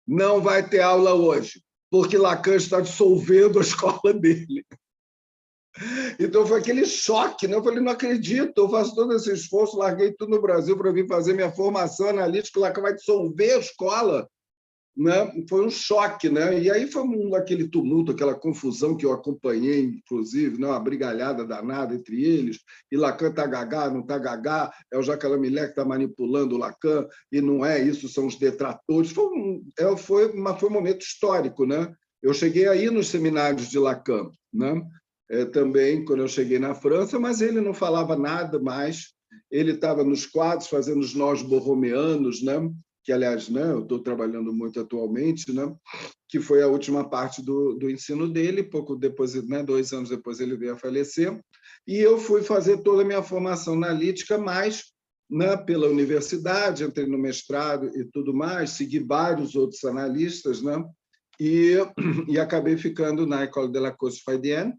não vai ter aula hoje, porque Lacan está dissolvendo a escola dele. Então, foi aquele choque, né? Eu falei, não acredito, eu faço todo esse esforço, larguei tudo no Brasil para vir fazer minha formação analítica, Lacan vai dissolver a escola, né? Foi um choque, né? E aí foi aquele tumulto, aquela confusão que eu acompanhei, inclusive, né? Uma brigalhada danada entre eles, e Lacan está gagá, não está gagá, é o Jacalamilé que está manipulando o Lacan, e não é isso, são os detratores. Foi um momento histórico, né? Eu cheguei aí nos seminários de Lacan, né? Também, quando eu cheguei na França, mas ele não falava nada mais, ele estava nos quadros, fazendo os nós borromeanos, né? Que, aliás, né, eu estou trabalhando muito atualmente, né, que foi a última parte do ensino dele, pouco depois, né, 2 anos depois ele veio a falecer, e eu fui fazer toda a minha formação analítica, mais, né, pela universidade, entrei no mestrado e tudo mais, segui vários outros analistas, né, e acabei ficando na École de la Causse-Freidienne,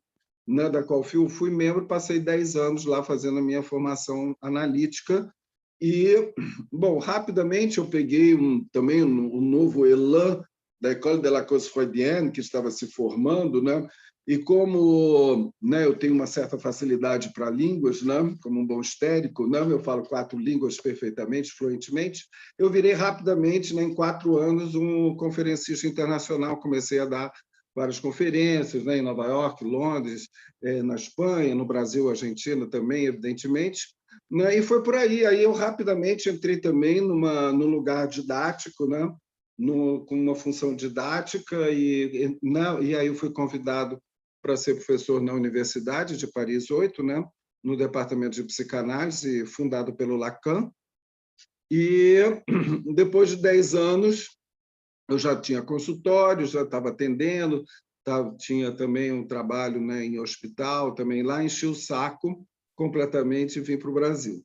né, da qual fui membro, passei 10 anos lá fazendo a minha formação analítica. E, bom, rapidamente eu peguei também um novo elan da École de la Causse-Freudienne, que estava se formando, né? E como, né, eu tenho uma certa facilidade para línguas, né, como um bom histérico, né, eu falo 4 línguas perfeitamente, fluentemente, eu virei rapidamente, né, em 4 anos, um conferencista internacional, comecei a dar várias conferências, né, em Nova York, Londres, na Espanha, no Brasil, Argentina também, evidentemente, né, e foi por aí. Aí eu rapidamente entrei também num lugar didático, né, com uma função didática, e aí eu fui convidado para ser professor na Universidade de Paris 8, né, no departamento de psicanálise, fundado pelo Lacan. E depois de 10 anos, eu já tinha consultório, já estava atendendo, tinha também um trabalho, né, em hospital, também lá, enchi o saco completamente e vim para o Brasil,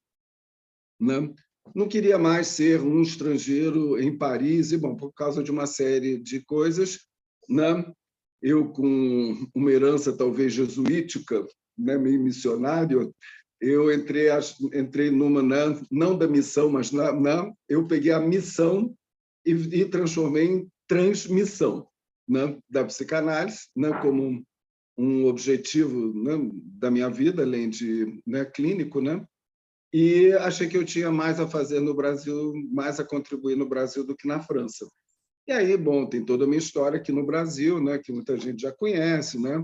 né? Não queria mais ser um estrangeiro em Paris, e, bom, por causa de uma série de coisas, né? Eu, com uma herança talvez jesuítica, né, meio missionário, eu entrei numa, não da missão, mas eu peguei a missão e transformei em transmissão, né, da psicanálise, né, como um objetivo, né, da minha vida, além de, né, clínico, né? E achei que eu tinha mais a fazer no Brasil, mais a contribuir no Brasil do que na França. E aí, bom, tem toda a minha história aqui no Brasil, né, que muita gente já conhece, né?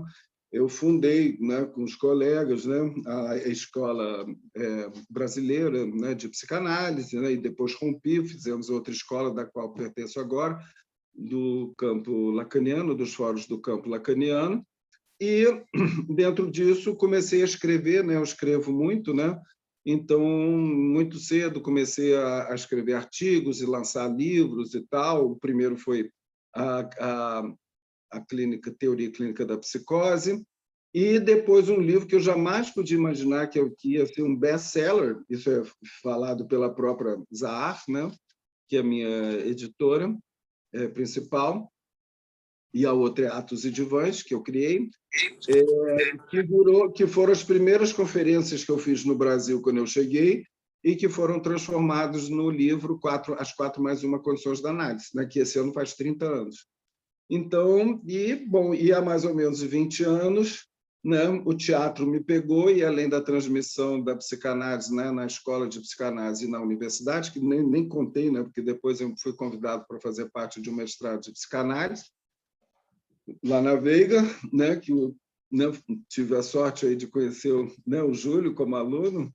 Eu fundei, né, com os colegas, né, a escola brasileira, né, de psicanálise, né, e depois rompi, fizemos outra escola da qual pertenço agora, do campo lacaniano, dos fóruns do campo lacaniano, e dentro disso comecei a escrever, né, eu escrevo muito, né, então muito cedo comecei a escrever artigos e lançar livros e tal. O primeiro foi a, a Teoria Clínica da Psicose, e depois um livro que eu jamais podia imaginar que ia ser um best-seller, isso é falado pela própria Zahar, né, que é a minha editora principal, e a outra é Atos e Divãs, que eu criei, que foram as primeiras conferências que eu fiz no Brasil quando eu cheguei, e que foram transformados no livro As 4 mais uma Condições da Análise, né, que esse ano faz 30 anos. Então, bom, há mais ou menos 20 anos, né, o teatro me pegou, e além da transmissão da psicanálise, né, na escola de psicanálise e na universidade, que nem contei, né, porque depois eu fui convidado para fazer parte de um mestrado de psicanálise, lá na Veiga, né, que né, tive a sorte aí de conhecer né, o Júlio como aluno,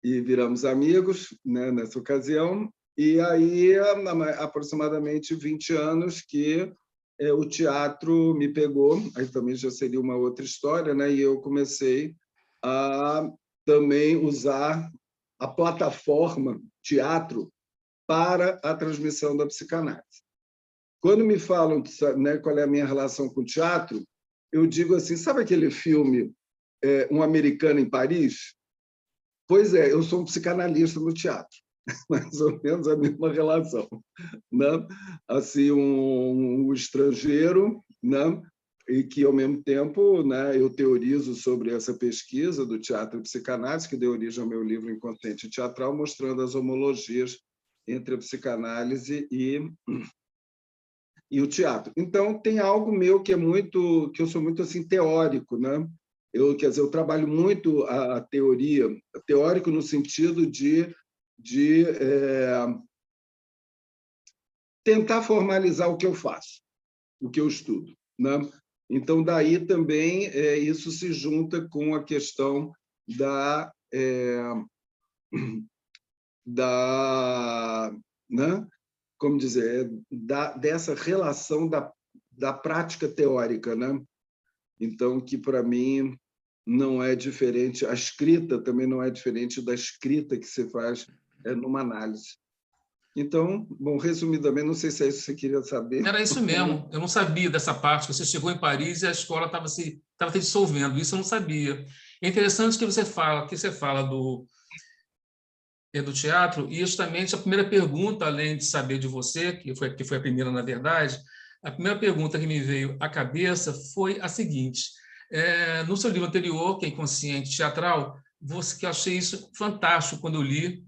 e viramos amigos, né, nessa ocasião. E aí, há aproximadamente 20 anos que o teatro me pegou, aí também já seria uma outra história, né, e eu comecei a também usar a plataforma teatro para a transmissão da psicanálise. Quando me falam, né, qual é a minha relação com o teatro, eu digo assim, sabe aquele filme Um Americano em Paris? Pois é, eu sou um psicanalista no teatro, mais ou menos a mesma relação, né? Assim, um estrangeiro, né? E que, ao mesmo tempo, né, eu teorizo sobre essa pesquisa do teatro e psicanálise, que deu origem ao meu livro Inconsciente Teatral, mostrando as homologias entre a psicanálise e o teatro. Então, tem algo meu que eu sou muito assim teórico, né? Quer dizer, eu trabalho muito a teoria, teórico no sentido de tentar formalizar o que eu faço, o que eu estudo, né? Então, daí também isso se junta com a questão da né? Como dizer, dessa relação da prática teórica, né? Então, que para mim não é diferente, a escrita também não é diferente da escrita que se faz numa análise. Então, bom, resumidamente, não sei se é isso que você queria saber. Era isso mesmo, eu não sabia dessa parte, que você chegou em Paris e a escola estava se dissolvendo, isso eu não sabia. É interessante que você fala do teatro, e justamente a primeira pergunta, além de saber de você, que foi a primeira, na verdade, a primeira pergunta que me veio à cabeça foi a seguinte: no seu livro anterior, que é Inconsciente Teatral, que eu achei isso fantástico quando eu li,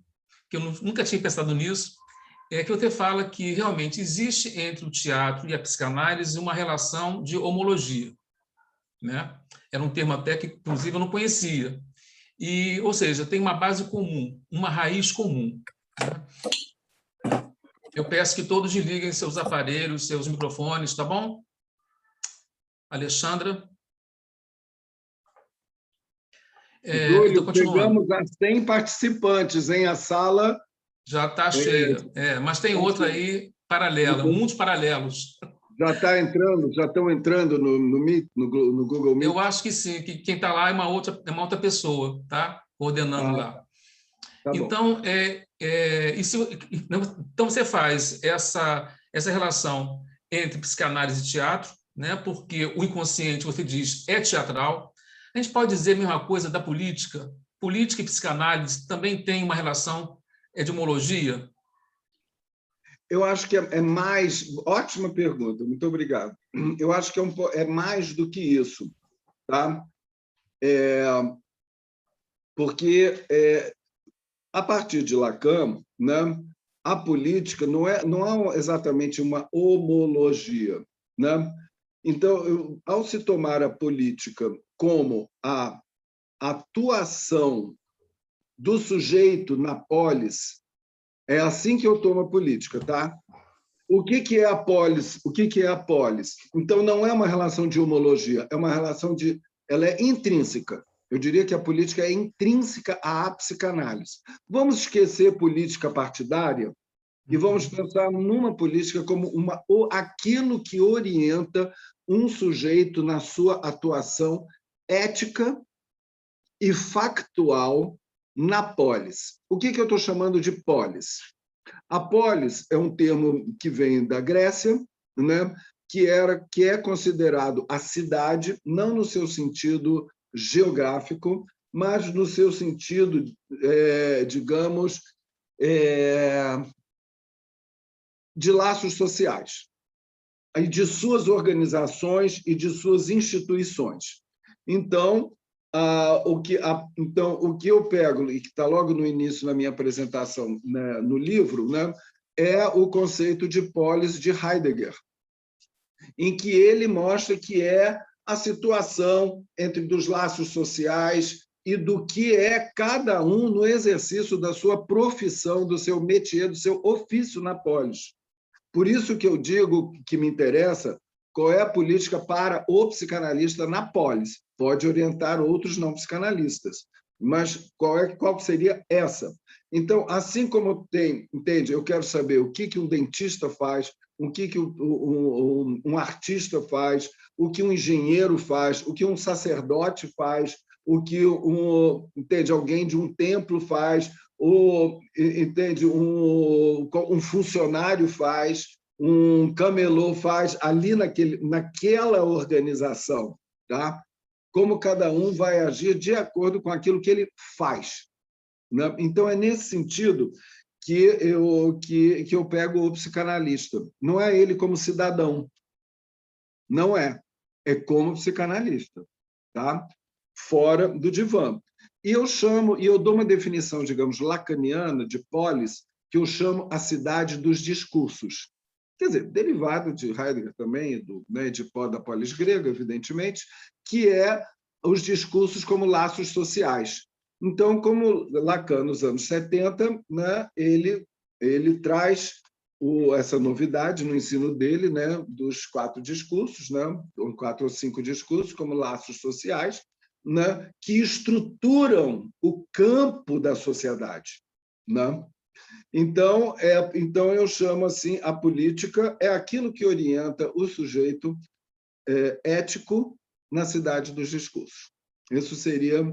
que eu nunca tinha pensado nisso, é que você fala que realmente existe entre o teatro e a psicanálise uma relação de homologia, né? Era um termo até que, inclusive, eu não conhecia. Ou seja, tem uma base comum, uma raiz comum, né? Eu peço que todos desliguem seus aparelhos, seus microfones, tá bom? Alexandra? Então, Júlio, continuando. chegamos a 100 participantes, hein? A sala... Já está cheia, mas tem outra aí paralela, muitos paralelos. Já estão entrando no Meet, no Google Eu Meet? acho que sim, que quem está lá é uma outra pessoa, tá? Coordenando Ah, lá. tá bom. Então, então você faz essa relação entre psicanálise e teatro, né? Porque o inconsciente, você diz, é teatral. A gente pode dizer a mesma coisa da política. Política e psicanálise também têm uma relação de homologia? Eu acho que é mais... Ótima pergunta, muito obrigado. Eu acho que é mais do que isso, tá? Porque, a partir de Lacan, né, a política não é exatamente uma homologia, né? Então, ao se tomar a política como a atuação do sujeito na polis, é assim que eu tomo a política, tá? O que é a polis? O que é a polis? Então, não é uma relação de homologia, é uma relação de... Ela é intrínseca. Eu diria que a política é intrínseca à psicanálise. Vamos esquecer política partidária e vamos pensar numa política como aquilo que orienta um sujeito na sua atuação ética e factual na polis. O que eu estou chamando de polis? A polis é um termo que vem da Grécia, né? que é considerado a cidade, não no seu sentido geográfico, mas no seu sentido, digamos, de laços sociais, e de suas organizações e de suas instituições. Então, o que eu pego, e que está logo no início na minha apresentação, né, no livro, né, é o conceito de polis de Heidegger, em que ele mostra que é a situação entre dos laços sociais e do que é cada um no exercício da sua profissão, do seu métier, do seu ofício na polis. Por isso que eu digo que me interessa qual é a política para o psicanalista na polis. Pode orientar outros não psicanalistas, mas qual seria essa? Então, assim como tem, entende? Eu quero saber o que um dentista faz, o que um artista faz, o que um engenheiro faz, o que um sacerdote faz, o que entende, alguém de um templo faz, entende, um funcionário faz, um camelô faz ali naquela organização, tá? Como cada um vai agir de acordo com aquilo que ele faz, né? Então, é nesse sentido que eu pego o psicanalista. Não é ele como cidadão, não é. É como psicanalista, tá? Fora do divã. E eu dou uma definição, digamos, lacaniana de polis, que eu chamo a cidade dos discursos. quer dizer, derivado de Heidegger também, né, de da polis grega, evidentemente, que é os discursos como laços sociais. Então, como Lacan, nos anos 70, né, ele traz essa novidade no ensino dele, né, dos 4 discursos, né, 4 ou 5 discursos, como laços sociais, né, que estruturam o campo da sociedade. Né? Então, eu chamo assim, a política é aquilo que orienta o sujeito ético na cidade dos discursos. Isso seria,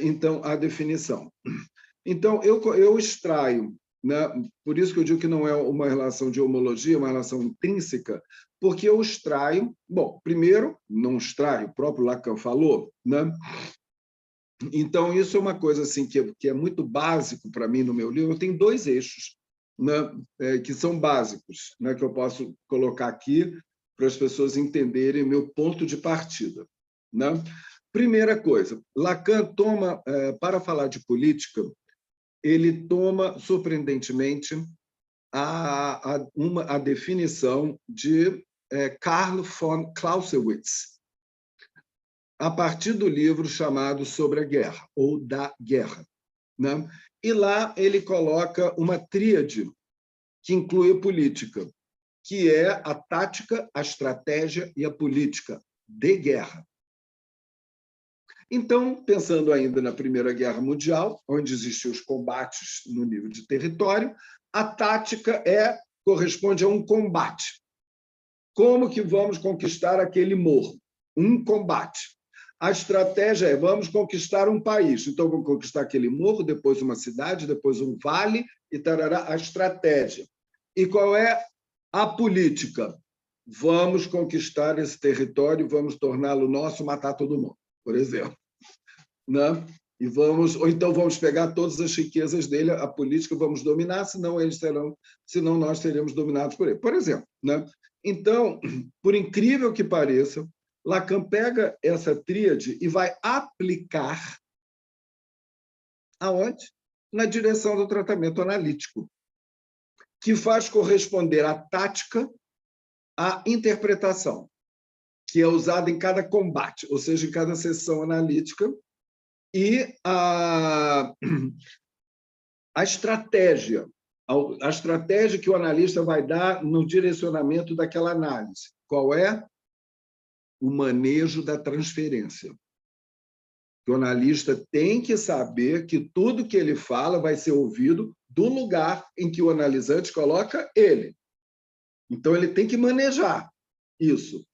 então, a definição. Então, eu extraio, né, por isso que eu digo que não é uma relação de homologia, é uma relação intrínseca, porque eu extraio, bom, primeiro, não extraio, o próprio Lacan falou, né? Então, isso é uma coisa assim, que é muito básico para mim no meu livro. Eu tenho 2 eixos, né, que são básicos, né, que eu posso colocar aqui para as pessoas entenderem meu ponto de partida. Né? Primeira coisa, Lacan toma, para falar de política, ele toma, surpreendentemente, a definição de Karl von Clausewitz, a partir do livro chamado Sobre a Guerra, ou Da Guerra. Né? E lá ele coloca uma tríade que inclui a política, que é a tática, a estratégia e a política de guerra. Então, pensando ainda na Primeira Guerra Mundial, onde existiam os combates no nível de território, a tática corresponde a um combate. Como que vamos conquistar aquele morro? Um combate. A estratégia é: vamos conquistar um país. Então, vamos conquistar aquele morro, depois uma cidade, depois um vale, e tarará, a estratégia. E qual é a política? Vamos conquistar esse território, vamos torná-lo nosso, matar todo mundo, por exemplo. Né? Ou então vamos pegar todas as riquezas dele, a política, vamos dominar, senão nós seremos dominados por ele. Por exemplo. Né? Então, por incrível que pareça, Lacan pega essa tríade e vai aplicar aonde? Na direção do tratamento analítico, que faz corresponder a tática à interpretação, que é usada em cada combate, ou seja, em cada sessão analítica, e a estratégia que o analista vai dar no direcionamento daquela análise. Qual é? O manejo da transferência. O analista tem que saber que tudo que ele fala vai ser ouvido do lugar em que o analisante coloca ele. Então, ele tem que manejar isso.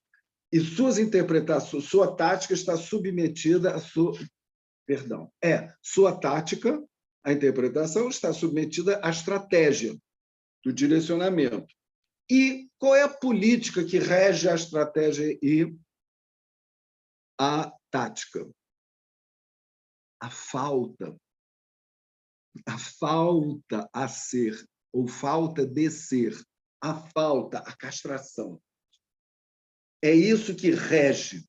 E suas interpretações, sua tática está submetida a sua... sua tática, a interpretação, está submetida à estratégia do direcionamento. E qual é a política que rege a estratégia e a tática? A falta a ser, ou falta de ser, a falta, a castração. É isso que rege.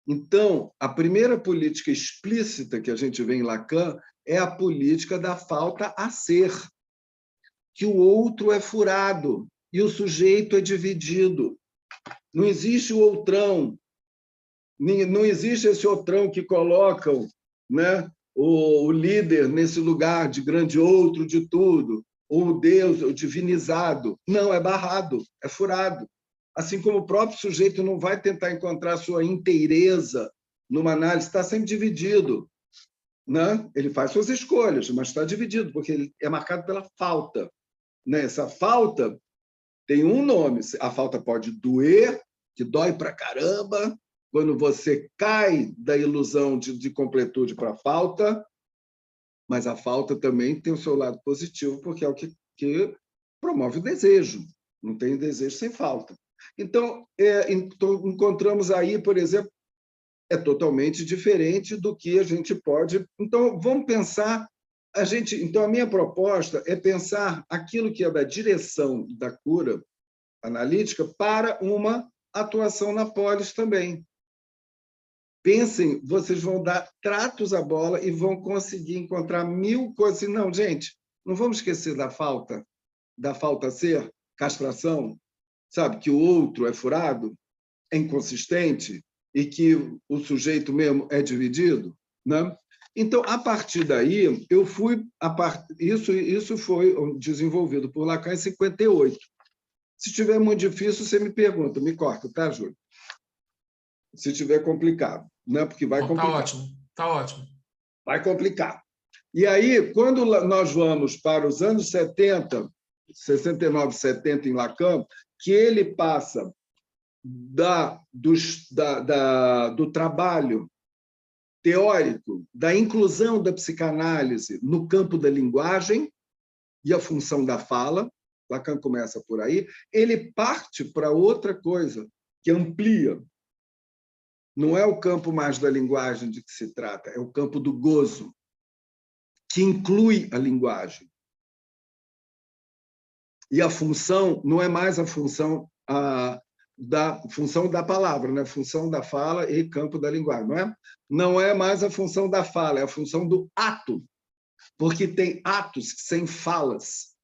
Então, a primeira política explícita que a gente vê em Lacan é a política da falta a ser, que o outro é furado e o sujeito é dividido. Não existe o outrão, não existe esse outrão que colocam, né, o líder nesse lugar de grande outro de tudo, ou o Deus, o divinizado. Não, é barrado, é furado. Assim como o próprio sujeito não vai tentar encontrar sua inteireza numa análise, está sempre dividido. Né? Ele faz suas escolhas, mas está dividido, porque ele é marcado pela falta. Né? Essa falta tem um nome. A falta pode doer, que dói pra caramba, quando você cai da ilusão de completude para a falta, mas a falta também tem o seu lado positivo, porque é o que promove o desejo. Não tem desejo sem falta. Então, encontramos aí, por exemplo, é totalmente diferente do que a gente pode... Então, vamos pensar... Então, a minha proposta é pensar aquilo que é da direção da cura analítica para uma atuação na polis também. Pensem, vocês vão dar tratos à bola e vão conseguir encontrar 1000 coisas. Não, gente, não vamos esquecer da falta a ser. castração, sabe? Que o outro é furado, é inconsistente e que o sujeito mesmo é dividido, né? Então, a partir daí, eu fui... Isso foi desenvolvido por Lacan em 58. Se estiver muito difícil, você me pergunta, me corta, tá, Júlio? Se estiver complicado, né? Porque vai complicar. Tá ótimo, tá ótimo. Vai complicar. E aí, quando nós vamos para os anos 70, 69, 70, em Lacan, que ele passa do trabalho teórico, da inclusão da psicanálise no campo da linguagem e a função da fala, Lacan começa por aí, ele parte para outra coisa, que amplia. Não é o campo mais da linguagem de que se trata, é o campo do gozo, que inclui a linguagem. E a função não é mais a função da palavra, né? Função da fala e campo da linguagem, não é? Não é mais a função da fala, é a função do ato, porque tem atos sem falas,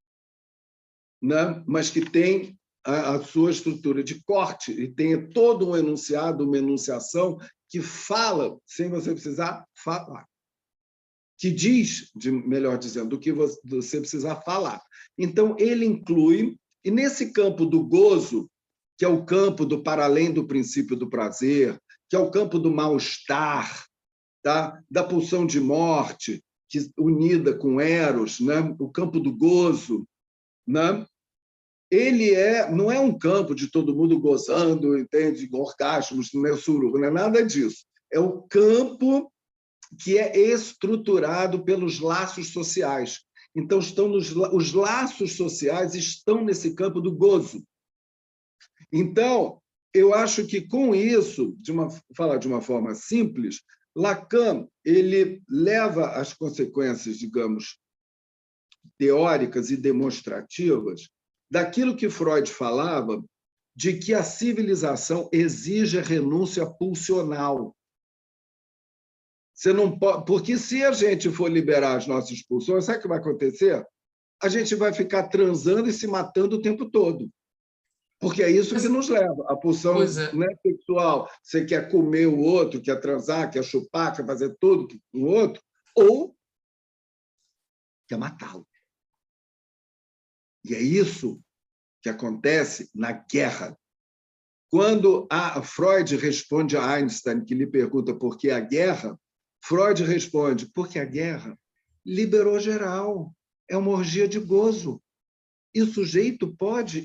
né? Mas que tem a sua estrutura de corte e tem todo um enunciado, uma enunciação que fala sem você precisar falar, que diz, melhor dizendo, do que você precisar falar. Então, ele inclui, e nesse campo do gozo, que é o campo do para além do princípio do prazer, que é o campo do mal-estar, tá? Da pulsão de morte, unida com Eros, né? O campo do gozo, né? Ele não é um campo de todo mundo gozando, entende? Orgasmos, não é suruba, não é nada disso. É o campo que é estruturado pelos laços sociais. Então, os laços sociais estão nesse campo do gozo. Então, eu acho que, com isso, falar de uma forma simples, Lacan ele leva as consequências, digamos, teóricas e demonstrativas daquilo que Freud falava de que a civilização exige a renúncia pulsional. Você não pode, porque se a gente for liberar as nossas pulsões, sabe o que vai acontecer? A gente vai ficar transando e se matando o tempo todo. Porque é isso que nos leva. A pulsão né, sexual, você quer comer o outro, quer transar, quer chupar, quer fazer tudo com o outro, ou quer matá-lo. E é isso que acontece na guerra. Quando Freud responde a Einstein, que lhe pergunta por que a guerra, Freud responde, porque a guerra liberou geral, é uma orgia de gozo. E o sujeito pode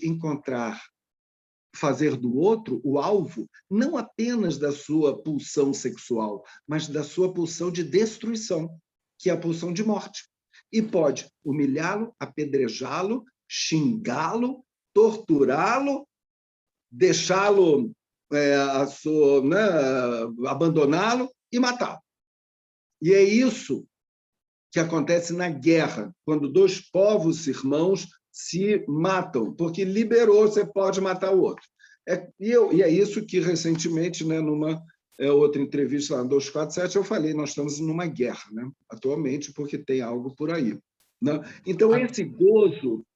fazer do outro o alvo, não apenas da sua pulsão sexual, mas da sua pulsão de destruição, que é a pulsão de morte. E pode humilhá-lo, apedrejá-lo, xingá-lo, torturá-lo, deixá-lo, abandoná-lo e matá-lo. E é isso que acontece na guerra, quando dois povos irmãos se matam, porque liberou, você pode matar o outro. E é isso que, recentemente, né, numa outra entrevista lá no 247, eu falei, nós estamos numa guerra, né, atualmente, porque tem algo por aí. Né? Então, esse gozo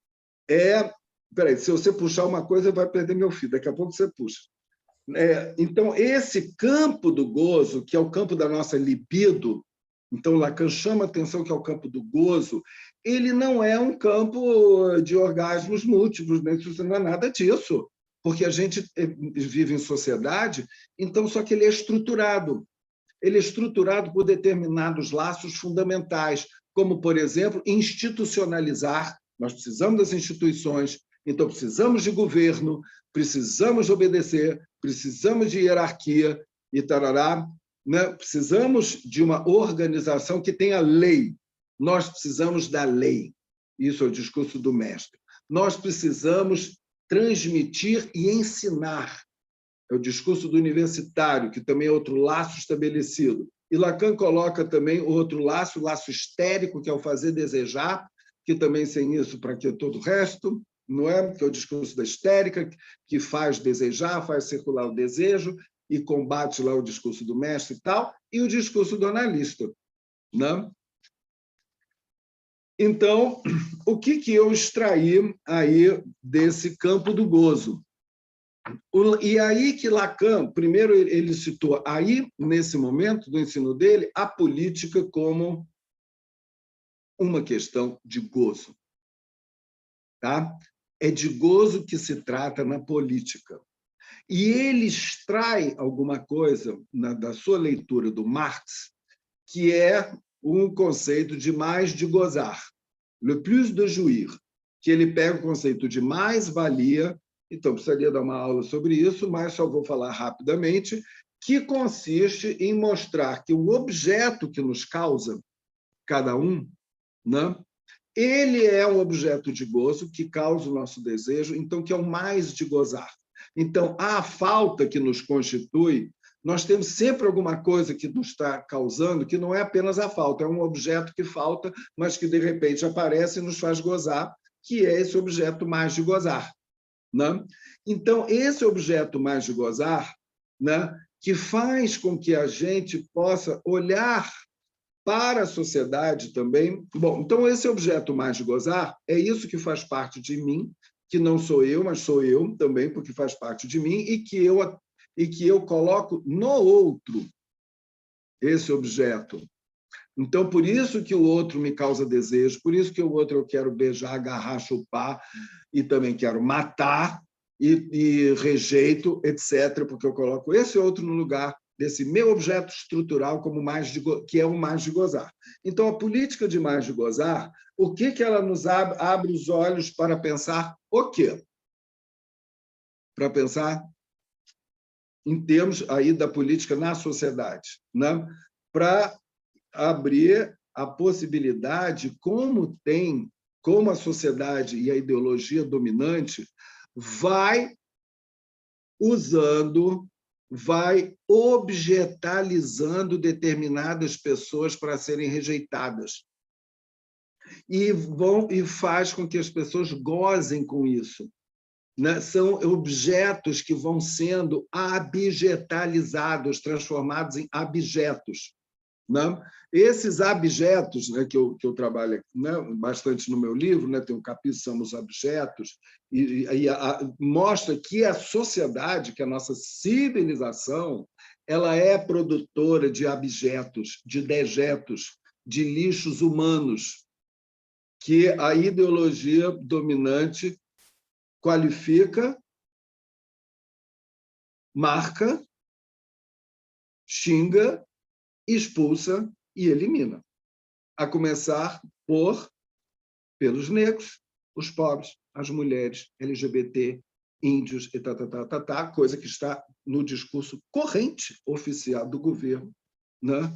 é... Peraí, se você puxar uma coisa, vai perder meu fio, daqui a pouco você puxa. Então, esse campo do gozo, que é o campo da nossa libido, então Lacan chama a atenção que é o campo do gozo, ele não é um campo de orgasmos múltiplos, né? Isso não é nada disso, porque a gente vive em sociedade, então só que ele é estruturado. Ele é estruturado por determinados laços fundamentais, como, por exemplo, institucionalizar. Nós precisamos das instituições, então precisamos de governo, precisamos de obedecer, precisamos de hierarquia e tarará, né? Precisamos de uma organização que tenha lei. Nós precisamos da lei. Isso é o discurso do mestre. Nós precisamos transmitir e ensinar. É o discurso do universitário, que também é outro laço estabelecido. E Lacan coloca também outro laço, o laço histérico, que é o fazer desejar, que também sem isso, para que todo o resto, não é? Que é o discurso da histérica, que faz desejar, faz circular o desejo e combate lá o discurso do mestre e tal, e o discurso do analista. Né? Então, o que eu extraí aí desse campo do gozo? E aí que Lacan, primeiro ele citou, aí, nesse momento do ensino dele, a política como uma questão de gozo. Tá? É de gozo que se trata na política. E ele extrai alguma coisa da sua leitura do Marx, que é um conceito de mais de gozar, le plus de jouir, que ele pega o conceito de mais-valia, então precisaria dar uma aula sobre isso, mas só vou falar rapidamente, que consiste em mostrar que o objeto que nos causa, cada um, né, ele é um objeto de gozo que causa o nosso desejo, então que é o mais de gozar. Então, a falta que nos constitui, nós temos sempre alguma coisa que nos está causando, que não é apenas a falta, é um objeto que falta, mas que de repente aparece e nos faz gozar, que é esse objeto mais de gozar. Né? Então, esse objeto mais de gozar, né, que faz com que a gente possa olhar para a sociedade também. Bom, então esse objeto mais de gozar é isso que faz parte de mim, que não sou eu, mas sou eu também, porque faz parte de mim, e que eu coloco no outro esse objeto. Então, por isso que o outro me causa desejo, por isso que o outro eu quero beijar, agarrar, chupar, e também quero matar, e rejeito, etc., porque eu coloco esse outro no lugar desse meu objeto estrutural como que é o mais de gozar. Então, a política de mais de gozar, o que ela nos abre os olhos para pensar o quê? Para pensar em termos aí da política na sociedade, né? Para abrir a possibilidade como a sociedade e a ideologia dominante vai objetalizando determinadas pessoas para serem rejeitadas. E faz com que as pessoas gozem com isso. Né? São objetos que vão sendo abjetalizados, transformados em abjetos. Né? Esses abjetos, né, que eu trabalho, né, bastante no meu livro, né, tem um capítulo são os abjetos, e mostra que a sociedade, que a nossa civilização, ela é produtora de abjetos, de dejetos, de lixos humanos, que a ideologia dominante qualifica, marca, xinga, expulsa e elimina, a começar pelos negros, os pobres, as mulheres, LGBT, índios, e coisa que está no discurso corrente oficial do governo, né,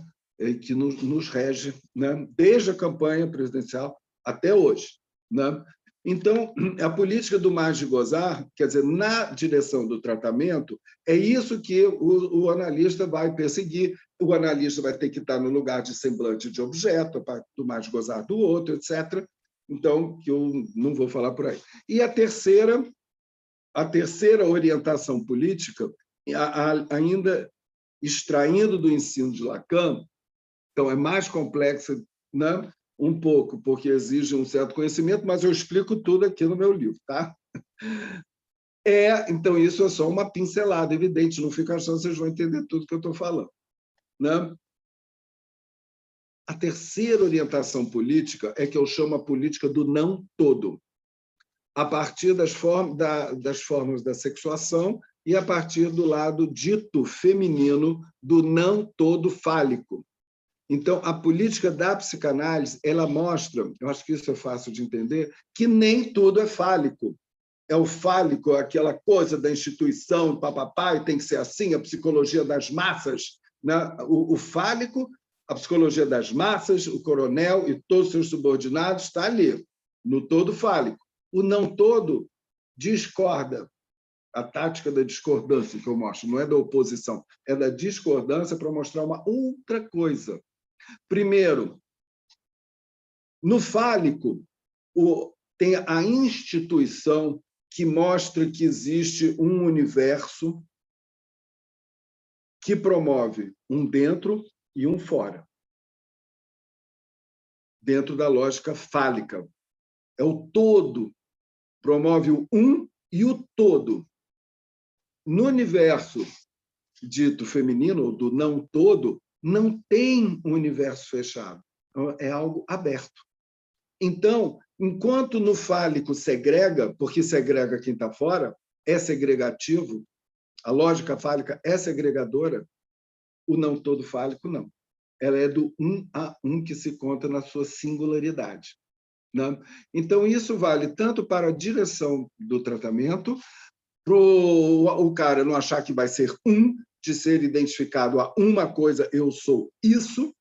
que nos rege, né, desde a campanha presidencial até hoje. Né? Então, a política do mais de gozar, quer dizer, na direção do tratamento, é isso que o analista vai perseguir. O analista vai ter que estar no lugar de semblante de objeto, do mais de gozar do outro, etc. Então, que eu não vou falar por aí. E a terceira orientação política, ainda extraindo do ensino de Lacan, então é mais complexa, né? Um pouco, porque exige um certo conhecimento, mas eu explico tudo aqui no meu livro, tá? Então, isso é só uma pincelada, evidente, não fica achando que vocês vão entender tudo que eu estou falando. Né? A terceira orientação política é que eu chamo a política do não todo, a partir das formas da sexuação e a partir do lado dito feminino do não todo fálico. Então, a política da psicanálise, ela mostra, eu acho que isso é fácil de entender, que nem tudo é fálico. É o fálico, aquela coisa da instituição, papai, tem que ser assim, a psicologia das massas. Né? O fálico, a psicologia das massas, o coronel e todos os seus subordinados está ali, no todo fálico. O não todo discorda. A tática da discordância que eu mostro, não é da oposição, é da discordância para mostrar uma outra coisa. Primeiro, no fálico, tem a instituição que mostra que existe um universo que promove um dentro e um fora. dentro da lógica fálica. É o todo, promove o um e o todo. No universo dito feminino, do não todo, não tem um universo fechado, é algo aberto. Então, enquanto no fálico segrega, porque segrega quem está fora, é segregativo, a lógica fálica é segregadora, o não todo fálico não. Ela é do um a um que se conta na sua singularidade, né? Então, isso vale tanto para a direção do tratamento, para o cara não achar que vai ser de ser identificado a uma coisa, eu sou isso,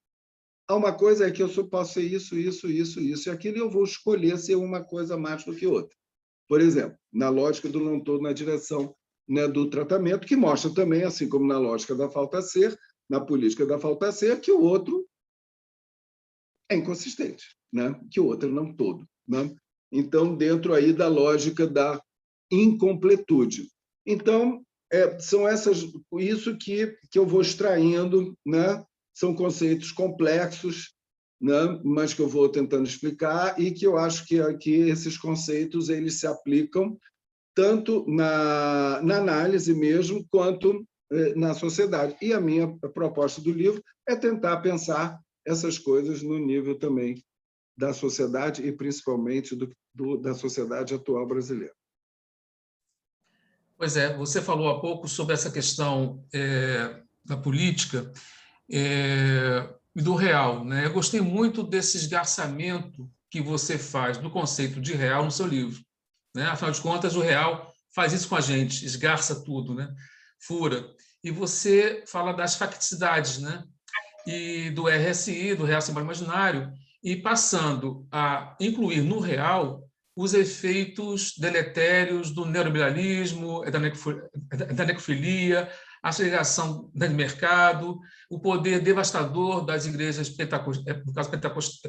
a uma coisa é que eu só posso ser isso, isso, isso, isso e aquilo, e eu vou escolher ser uma coisa mais do que outra. Por exemplo, na lógica do não todo na direção, né, do tratamento, que mostra também, assim como na lógica da falta ser, na política da falta ser, que o outro é inconsistente, né? Que o outro é não todo, né? Então, dentro aí da lógica da incompletude. Então, são isso que eu vou extraindo, né? São conceitos complexos, né? Mas que eu vou tentando explicar e que eu acho que esses conceitos eles se aplicam tanto na análise mesmo, quanto na sociedade. E a minha proposta do livro é tentar pensar essas coisas no nível também da sociedade e principalmente da sociedade atual brasileira. Pois é, você falou há pouco sobre essa questão da política e do real, né? Eu gostei muito desse esgarçamento que você faz do conceito de real no seu livro, né? Afinal de contas, o real faz isso com a gente, esgarça tudo, né? Fura. E você fala das facticidades, né? E do RSI, do Real Simbólico Imaginário, e passando a incluir no real os efeitos deletérios do neoliberalismo, da necrofilia, a segregação de mercado, o poder devastador das igrejas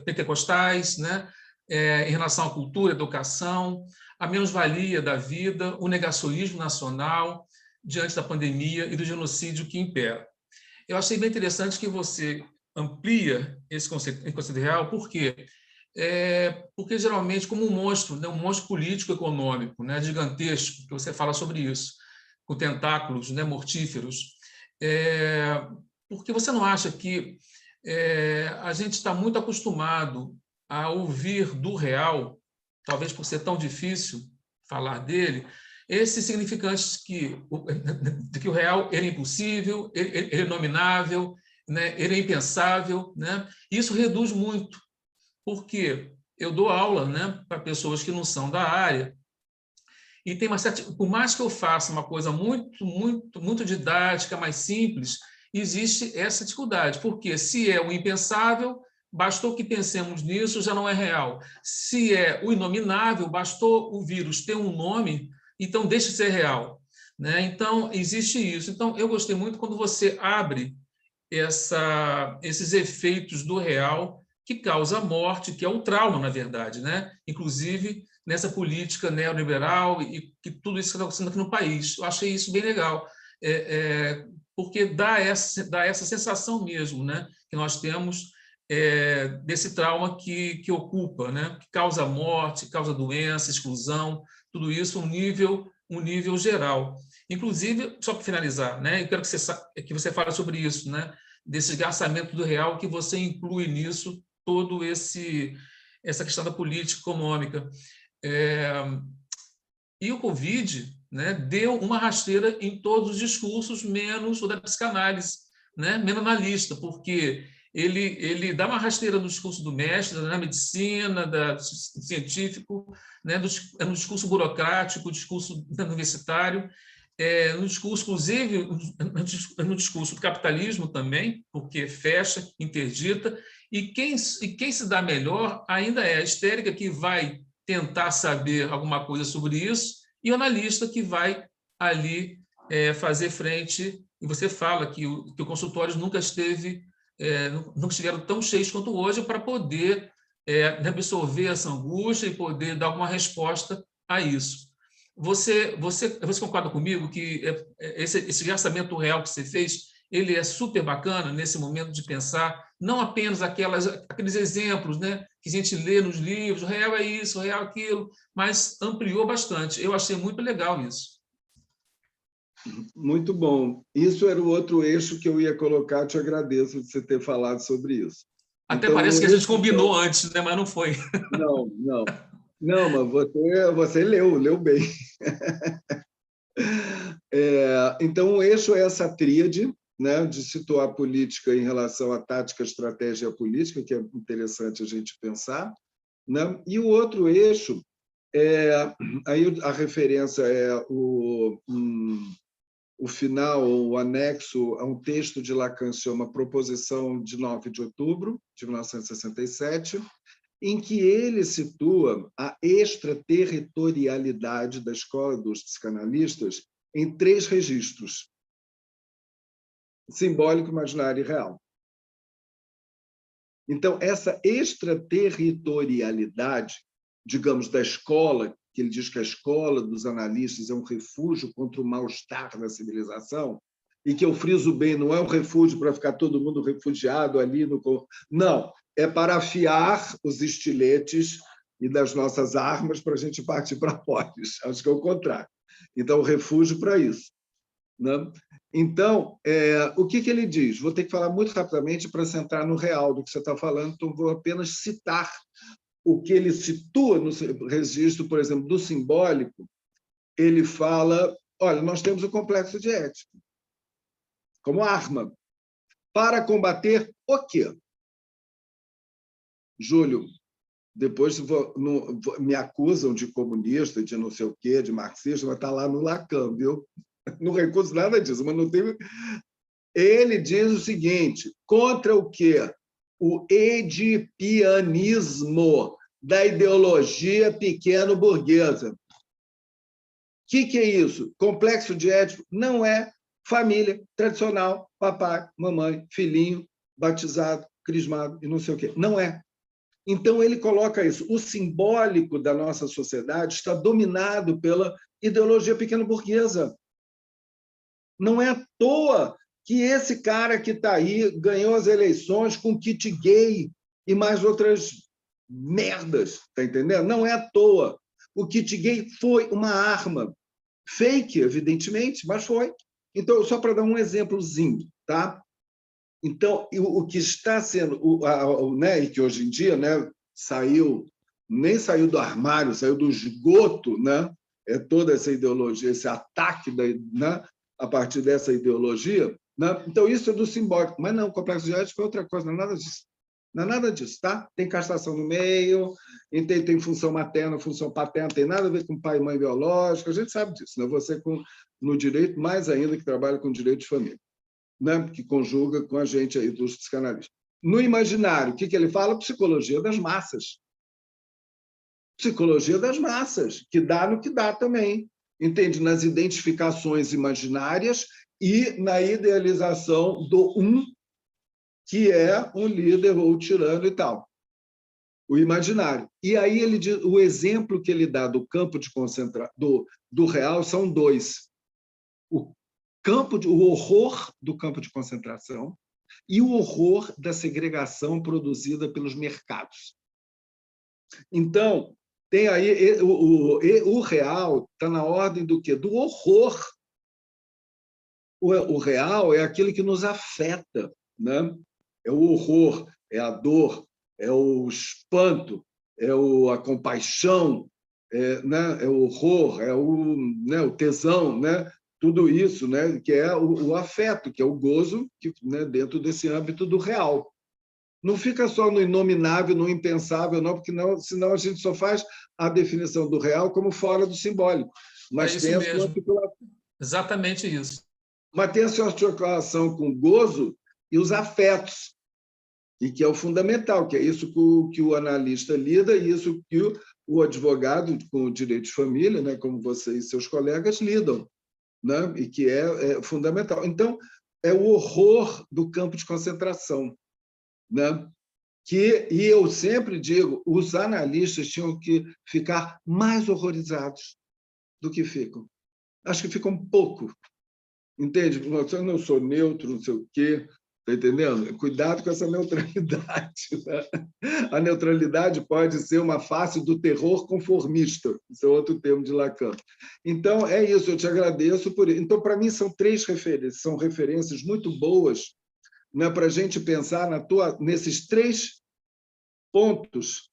pentecostais, né? Em relação à cultura, à educação, a menos-valia da vida, o negacionismo nacional diante da pandemia e do genocídio que impera. Eu achei bem interessante que você amplia esse conceito real, por quê? Porque geralmente, como um monstro, né, um monstro político-econômico, né, gigantesco, que você fala sobre isso, com tentáculos, né, mortíferos, porque você não acha que a gente está muito acostumado a ouvir do real, talvez por ser tão difícil falar dele, esses significantes de que o real ele é impossível, ele é inominável, né, ele é impensável, né? Isso reduz muito, porque eu dou aula, né, para pessoas que não são da área, e tem por mais que eu faça uma coisa muito didática, mais simples, existe essa dificuldade, porque se é o impensável, bastou que pensemos nisso, já não é real. Se é o inominável, bastou o vírus ter um nome, então deixa de ser real, né? Então, existe isso. Então, eu gostei muito quando você abre esses efeitos do real que causa a morte, que é o trauma, na verdade, né? Inclusive nessa política neoliberal e que tudo isso que está acontecendo aqui no país. Eu achei isso bem legal, porque dá essa sensação mesmo, né? Que nós temos desse trauma que ocupa, né? Que causa morte, causa doença, exclusão, tudo isso um nível geral. Inclusive, só para finalizar, né? Eu quero que você fale sobre isso, né? Desse esgarçamento do real, que você inclui nisso todo essa questão da política econômica. E o Covid, né, deu uma rasteira em todos os discursos, menos o da psicanálise, né, menos analista, porque ele dá uma rasteira no discurso do mestre, da medicina, do científico, né, no discurso burocrático, no discurso universitário, no discurso, inclusive, no discurso do capitalismo também, porque fecha, interdita, e quem se dá melhor ainda é a histérica, que vai tentar saber alguma coisa sobre isso, e o analista que vai ali fazer frente, e você fala que o consultório nunca estiveram tão cheios quanto hoje para poder absorver essa angústia e poder dar alguma resposta a isso. Você concorda comigo que esse orçamento real que você fez, ele é super bacana nesse momento de pensar não apenas aqueles exemplos, né, que a gente lê nos livros, o real é isso, o real é aquilo, mas ampliou bastante. Eu achei muito legal isso. Muito bom. Isso era o outro eixo que eu ia colocar, te agradeço de você ter falado sobre isso. Até Então, parece no que a gente eixo... combinou antes, né, mas não foi. Não, não. Não, mas você leu bem. Então, o eixo é essa tríade, né, de situar a política em relação à tática, estratégia e política, que é interessante a gente pensar, né? E o outro eixo, aí a referência é o final, o anexo a um texto de Lacan, que se chama Proposição de 9 de outubro de 1967, em que ele situa a extraterritorialidade da escola dos psicanalistas em 3 registros: simbólico, imaginário e real. Então, essa extraterritorialidade, digamos, da escola, que ele diz que a escola dos analistas é um refúgio contra o mal-estar da civilização, e que eu friso bem, não é um refúgio para ficar todo mundo refugiado ali no... Não, é para afiar os estiletes e das nossas armas para a gente partir para polis. Acho que é o contrário. Então, refúgio para isso, né? Então, o que ele diz? Vou ter que falar muito rapidamente para centrar no real do que você está falando, então vou apenas citar o que ele situa no registro, por exemplo, do simbólico. Ele fala, olha, nós temos o complexo de Édipo como arma para combater o quê? Júlio, depois me acusam de comunista, de não sei o quê, de marxista, mas está lá no Lacan, viu? Não recuso nada disso, mas não tem... Ele diz o seguinte, contra o quê? O edipianismo da ideologia pequeno-burguesa. O que é isso? Complexo de Édipo não é família tradicional, papai, mamãe, filhinho, batizado, crismado e não sei o quê. Não é. Então, ele coloca isso. O simbólico da nossa sociedade está dominado pela ideologia pequeno-burguesa. Não é à toa que esse cara que está aí ganhou as eleições com kit gay e mais outras merdas, tá entendendo? Não é à toa. O kit gay foi uma arma. Fake, evidentemente, mas foi. Então, só para dar um exemplozinho, tá? Então, o que está sendo, né, e que hoje em dia, né, nem saiu do armário, saiu do esgoto, né? É toda essa ideologia, esse ataque né, a partir dessa ideologia, né? Então, isso é do simbólico. Mas não, o complexo de Édipo foi outra coisa, não é nada disso. Não é nada disso, tá? Tem castração no meio, tem função materna, função paterna, tem nada a ver com pai e mãe biológico, a gente sabe disso, né? Você no direito, mais ainda que trabalha com direito de família, né? Que conjuga com a gente aí dos psicanalistas. No imaginário, o que ele fala? Psicologia das massas. Psicologia das massas, que dá no que dá também, entende? Nas identificações imaginárias e na idealização do que é um líder ou tirano e tal. O imaginário. E aí ele diz, o exemplo que ele dá do campo de concentração, do real, são 2. O horror do campo de concentração e o horror da segregação produzida pelos mercados. Então, tem aí o real está na ordem do quê? Do horror. O real é aquilo que nos afeta, né? É o horror, é a dor, é o espanto, é a compaixão, né? É o horror, é né? O tesão, né? Tudo isso, né? Que é o afeto, que é o gozo, que, né? Dentro desse âmbito do real. Não fica só no inominável, no impensável, não, porque senão a gente só faz a definição do real como fora do simbólico. Mas isso tem a sua mesmo. articulação. Exatamente isso. Mas tem a sua articulação com o gozo e os afetos, e que é o fundamental, que é isso que o analista lida e isso que o advogado com o direito de família, né, como você e seus colegas, lidam, né, e que é fundamental. Então, é o horror do campo de concentração, né? E eu sempre digo, os analistas tinham que ficar mais horrorizados do que ficam. Acho que ficam pouco, entende? Eu não sou neutro, não sei o quê, Está entendendo? Cuidado com essa neutralidade. Né? A neutralidade pode ser uma face do terror conformista. Isso é outro termo de Lacan. Então, é isso, eu te agradeço por isso. Então, para mim, são 3 referências, são referências muito boas, né, para a gente pensar nesses 3 pontos: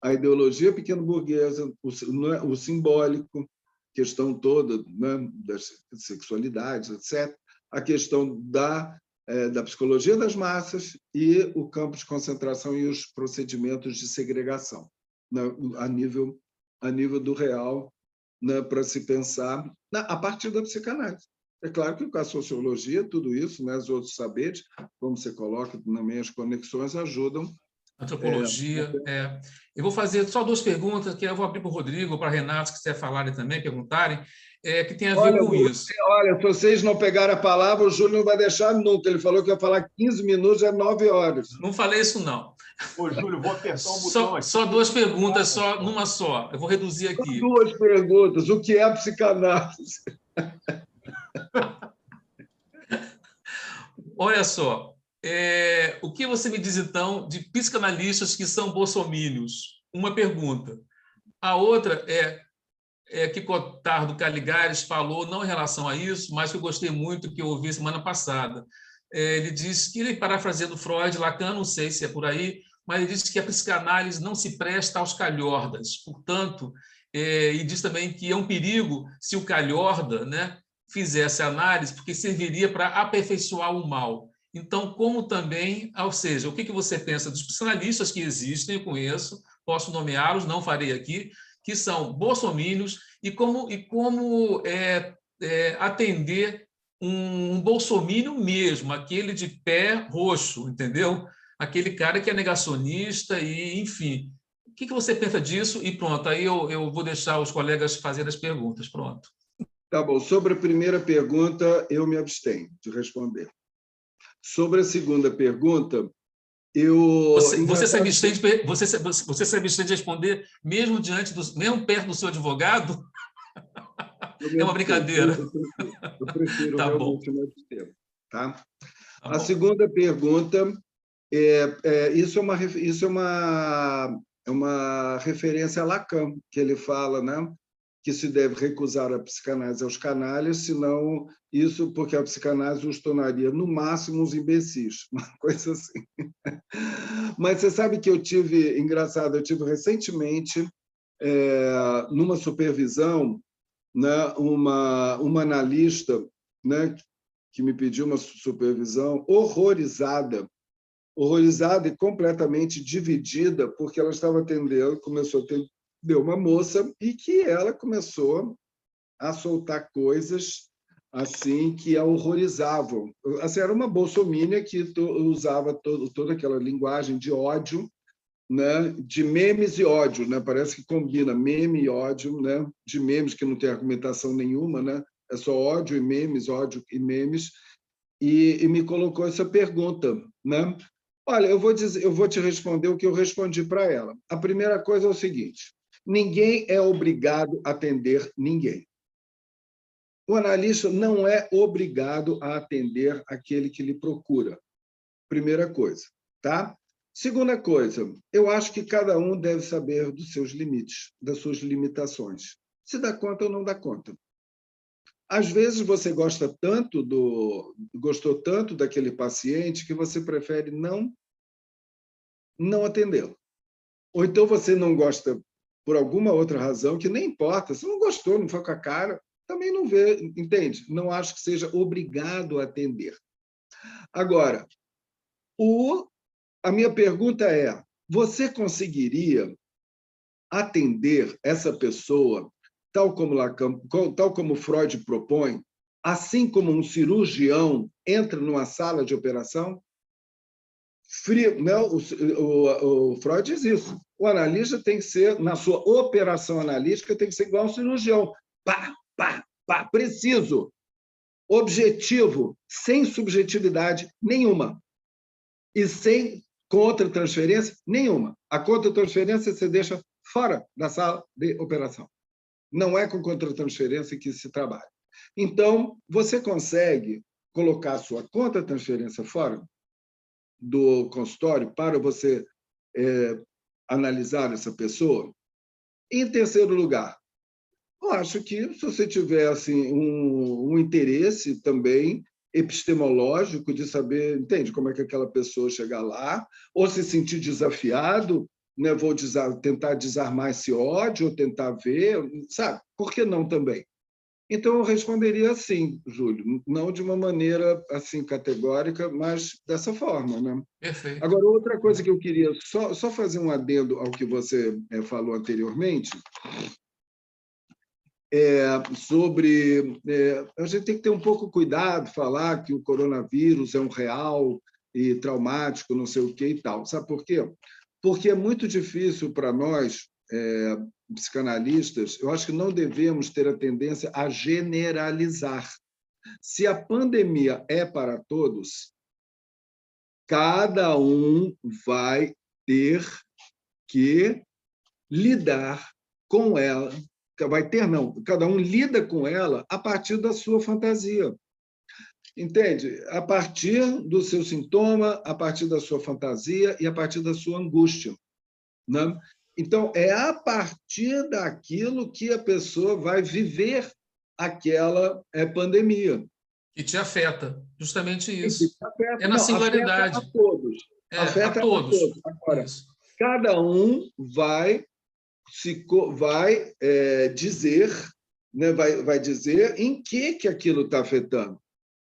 a ideologia pequeno-burguesa, o simbólico, questão toda, né, das sexualidades, etc., a questão da psicologia das massas e o campo de concentração e os procedimentos de segregação, né, a nível do real, né, para se pensar a partir da psicanálise. É claro que com a sociologia, tudo isso, né, os outros saberes, como você coloca também, as conexões ajudam. Antropologia. Eu vou fazer só 2 perguntas, que eu vou abrir para o Rodrigo, para a Renata, se quiser falarem também, perguntarem, que tem a ver com isso. Olha, se vocês não pegarem a palavra, o Júlio não vai deixar nunca. Ele falou que ia falar 15 minutos, é 9 horas. Não falei isso, não. Ô, Júlio, vou apertar um botão aqui. Só 2 perguntas, numa só. Eu vou reduzir aqui. 2 perguntas. O que é a psicanálise? Olha só. O que você me diz, então, de psicanalistas que são bolsomínios? Uma pergunta. A outra que Cotardo Caligares falou, não em relação a isso, mas que eu gostei muito, que eu ouvi semana passada. Ele diz que, ele parafraseando Freud, Lacan, não sei se é por aí, mas ele diz que a psicanálise não se presta aos calhordas. Portanto, e diz também que é um perigo se o calhorda, né, fizesse análise, porque serviria para aperfeiçoar o mal. Então, como também, ou seja, o que você pensa dos psicanalistas que existem, eu conheço, posso nomeá-los, não farei aqui, que são bolsomínios, e como atender um bolsomínio mesmo, aquele de pé roxo, entendeu? Aquele cara que é negacionista e, enfim. O que você pensa disso? E pronto, aí eu vou deixar os colegas fazerem as perguntas. Pronto. Tá bom. Sobre a primeira pergunta, eu me abstenho de responder. Sobre a segunda pergunta, Você se abstém de responder mesmo mesmo perto do seu advogado? É uma brincadeira. Eu prefiro tá realmente me abster. Tá? A segunda pergunta, isso é uma referência a Lacan, que ele fala, né, que se deve recusar a psicanálise aos canalhas, senão isso, porque a psicanálise os tornaria, no máximo, uns imbecis, uma coisa assim. Mas você sabe que eu tive recentemente, numa supervisão, né, uma analista, né, que me pediu uma supervisão horrorizada e completamente dividida, porque ela estava atendendo, começou a atender uma moça e que ela começou a soltar coisas assim que a horrorizavam. Assim, era uma bolsomínia que usava toda aquela linguagem de ódio, né, de memes e ódio, né? Parece que combina meme e ódio, né? De memes que não tem argumentação nenhuma, né? É só ódio e memes, e me colocou essa pergunta, né? Olha, eu vou te responder o que eu respondi para ela. A primeira coisa é o seguinte: ninguém é obrigado a atender ninguém. O analista não é obrigado a atender aquele que lhe procura. Primeira coisa, tá? Segunda coisa, eu acho que cada um deve saber dos seus limites, das suas limitações. Se dá conta ou não dá conta. Às vezes você gostou tanto daquele paciente que você prefere não atendê-lo. Ou então você não gosta por alguma outra razão, que nem importa, se não gostou, não foi com a cara, também não vê, entende? Não acho que seja obrigado a atender. Agora, a minha pergunta é: você conseguiria atender essa pessoa tal como Freud propõe, assim como um cirurgião entra numa sala de operação? Não, o Freud diz isso. O analista tem que ser, na sua operação analítica, tem que ser igual ao cirurgião. Pá, pá, pá, preciso, objetivo, sem subjetividade nenhuma. E sem contra-transferência nenhuma. A contra-transferência você deixa fora da sala de operação. Não é com contra-transferência que se trabalha. Então, você consegue colocar a sua contra-transferência fora? do consultório para você analisar essa pessoa. Em terceiro lugar, eu acho que se você tiver assim, um interesse também epistemológico de saber, entende, como é que aquela pessoa chega lá, ou se sentir desafiado, né, vou tentar desarmar esse ódio, ou tentar ver, sabe? Por que não também? Então, eu responderia assim, Júlio, não de uma maneira assim categórica, mas dessa forma, né? Perfeito. Agora, outra coisa que eu queria só fazer um adendo ao que você falou anteriormente, sobre... a gente tem que ter um pouco cuidado, falar que o coronavírus é um real e traumático, não sei o que e tal. Sabe por quê? Porque é muito difícil para nós, psicanalistas, eu acho que não devemos ter a tendência a generalizar. Se a pandemia é para todos, cada um vai ter que lidar com ela. Vai ter, não, cada um lida com ela a partir da sua fantasia. Entende? A partir do seu sintoma, a partir da sua fantasia e a partir da sua angústia. Né? Então, é a partir daquilo que a pessoa vai viver aquela pandemia. Que te afeta, justamente isso. Afeta, é na singularidade. Afeta a todos. Afeta a todos. Agora, isso. Cada um vai dizer, né, vai dizer em que aquilo está afetando.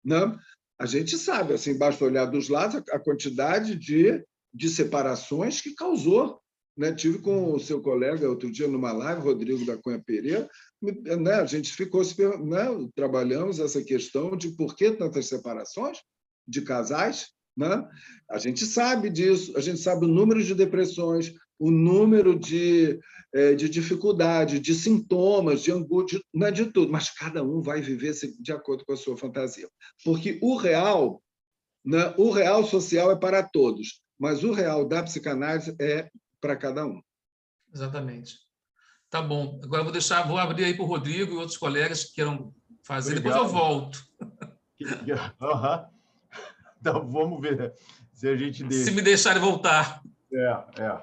Né? A gente sabe, assim, basta olhar dos lados a quantidade de separações que causou. Né? Tive com o seu colega outro dia numa live, Rodrigo da Cunha Pereira, né? A gente ficou, né? Trabalhamos essa questão de por que tantas separações de casais. Né? A gente sabe disso, a gente sabe o número de depressões, o número de dificuldade, de sintomas, de angústia, não é de tudo, mas cada um vai viver de acordo com a sua fantasia. Porque o real, né? O real social é para todos, mas o real da psicanálise é para cada um. Exatamente. Tá bom. Agora vou abrir aí para o Rodrigo e outros colegas que queiram fazer. Obrigado. Depois eu volto. Então, vamos ver se a gente deixa. Se me deixarem voltar.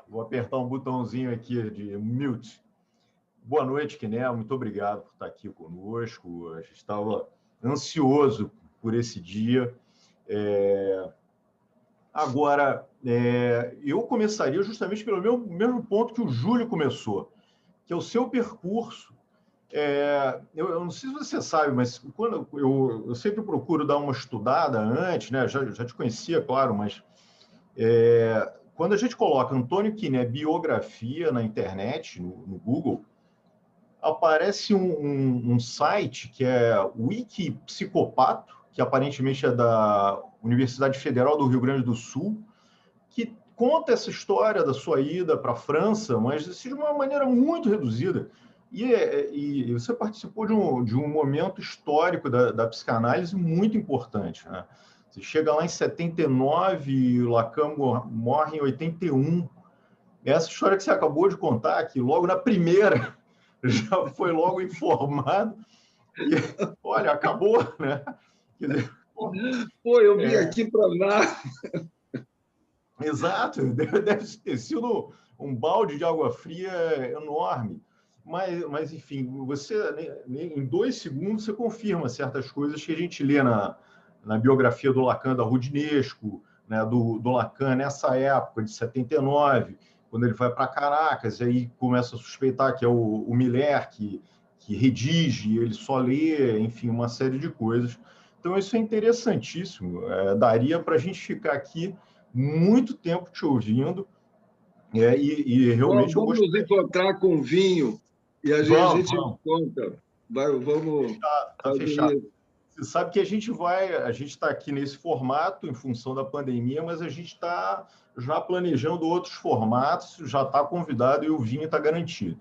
Vou apertar um botãozinho aqui de mute. Boa noite, Quiné. Muito obrigado por estar aqui conosco. A gente estava ansioso por esse dia. Agora, eu começaria justamente pelo mesmo ponto que o Júlio começou, que é o seu percurso. Eu não sei se você sabe, mas quando eu sempre procuro dar uma estudada antes, né? Já te conhecia, claro, mas quando a gente coloca Antônio Quiné biografia na internet, no Google, aparece um site que é Wikipsicopato, que aparentemente é da Universidade Federal do Rio Grande do Sul, que conta essa história da sua ida para a França, mas de uma maneira muito reduzida. E você participou de um momento histórico da psicanálise muito importante. Né? Você chega lá em 79, Lacan morre em 81. Essa história que você acabou de contar, que logo na primeira já foi logo informado. E, olha, acabou, né? Quer dizer, eu vim aqui para lá. Exato, deve ter sido um balde de água fria enorme. Mas enfim, você, em 2 segundos, você confirma certas coisas que a gente lê na biografia do Lacan, da Rudinesco, né, do Lacan nessa época, de 79, quando ele vai para Caracas, e aí começa a suspeitar que é o Miller que redige, ele só lê, enfim, uma série de coisas. Então, isso é interessantíssimo. Daria para a gente ficar aqui muito tempo te ouvindo, e realmente vamos nos encontrar com vinho e a gente conta. Vamos. Tá fechado. Isso. Você sabe que a gente está aqui nesse formato em função da pandemia, mas a gente está já planejando outros formatos, já está convidado e o vinho está garantido.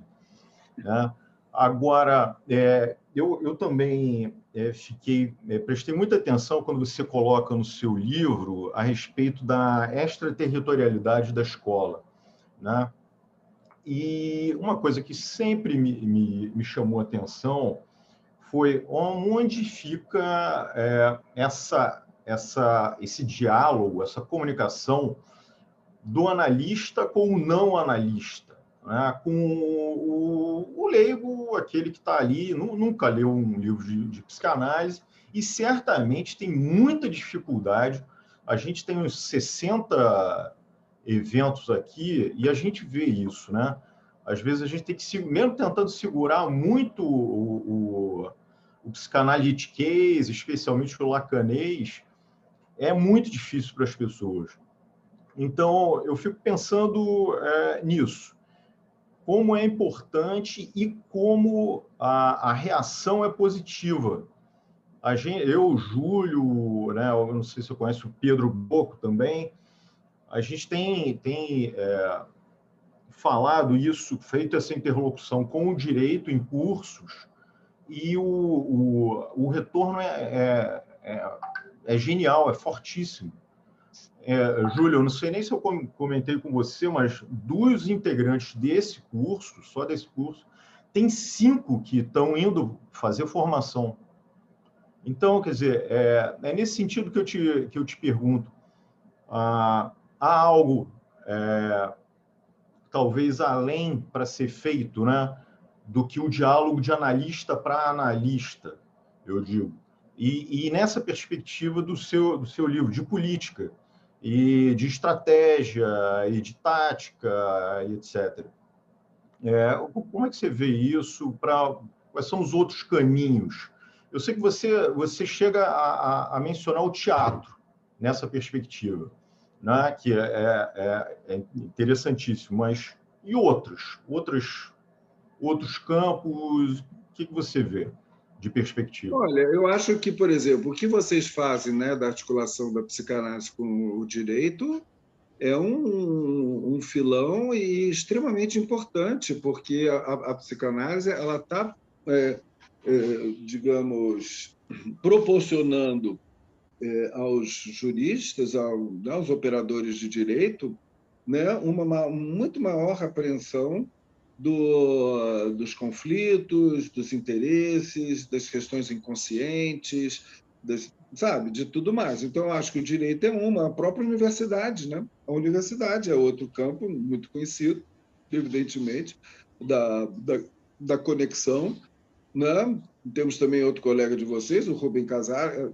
Né? Agora, eu também prestei muita atenção quando você coloca no seu livro a respeito da extraterritorialidade da escola. Né? E uma coisa que sempre me chamou a atenção foi onde fica esse diálogo, essa comunicação do analista com o não analista, né? Com o leigo, aquele que está ali, nunca leu um livro de psicanálise e certamente tem muita dificuldade. A gente tem uns 60 eventos aqui e a gente vê isso, né? Às vezes a gente tem que, mesmo tentando segurar muito o psicanalíticas, especialmente o lacanês, é muito difícil para as pessoas. Então, eu fico pensando nisso. Como é importante e como a reação é positiva. Eu, Júlio, né, eu não sei se eu conheço o Pedro Bocco também, a gente tem falado isso, feito essa interlocução com o direito em cursos, e o retorno é genial, é fortíssimo. Júlio, eu não sei nem se eu comentei com você, mas dos integrantes desse curso, só desse curso, tem 5 que estão indo fazer formação. Então, quer dizer, é nesse sentido que eu te pergunto, há algo, talvez além para ser feito, né, do que o diálogo de analista para analista, eu digo. E nessa perspectiva do seu livro de política, e de estratégia, e de tática, e etc. Como é que você vê isso? Quais são os outros caminhos? Eu sei que você chega a mencionar o teatro nessa perspectiva, né? Que é interessantíssimo, mas e outros campos? O que você vê de perspectiva? Olha, eu acho que, por exemplo, o que vocês fazem, né, da articulação da psicanálise com o direito é um filão e extremamente importante, porque a psicanálise ela está, digamos, proporcionando aos juristas, aos operadores de direito, né, uma muito maior apreensão dos conflitos, dos interesses, das questões inconscientes, sabe, de tudo mais. Então, eu acho que o direito é a própria universidade, né? A universidade é outro campo muito conhecido, evidentemente, da conexão, né? Temos também outro colega de vocês, o Rubem Casara,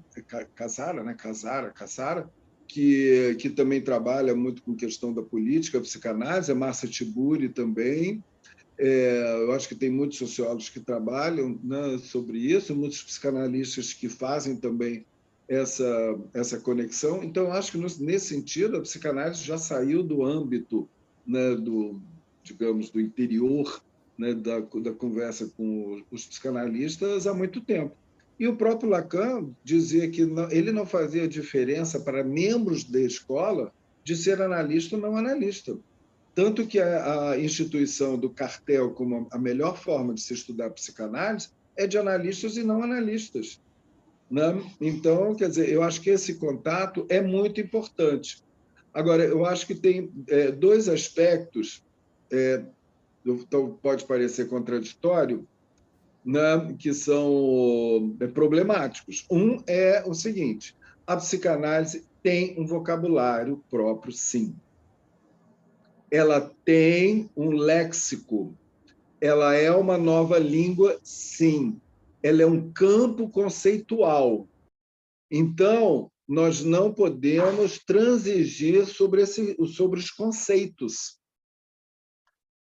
né? Casara, que também trabalha muito com questão da política, a psicanálise, a Márcia Tiburi também. Eu acho que tem muitos sociólogos que trabalham, né, sobre isso, muitos psicanalistas que fazem também essa conexão. Então, eu acho que, nesse sentido, a psicanálise já saiu do âmbito, né, digamos, do interior, né, da conversa com os psicanalistas há muito tempo. E o próprio Lacan dizia que ele não fazia diferença para membros da escola de ser analista ou não analista. Tanto que a instituição do cartel como a melhor forma de se estudar psicanálise é de analistas e não analistas, né? Então, quer dizer, eu acho que esse contato é muito importante. Agora, eu acho que tem 2 aspectos, então pode parecer contraditório, né, que são problemáticos. Um é o seguinte: a psicanálise tem um vocabulário próprio, sim. Ela tem um léxico, ela é uma nova língua, sim. Ela é um campo conceitual. Então, nós não podemos transigir sobre os conceitos.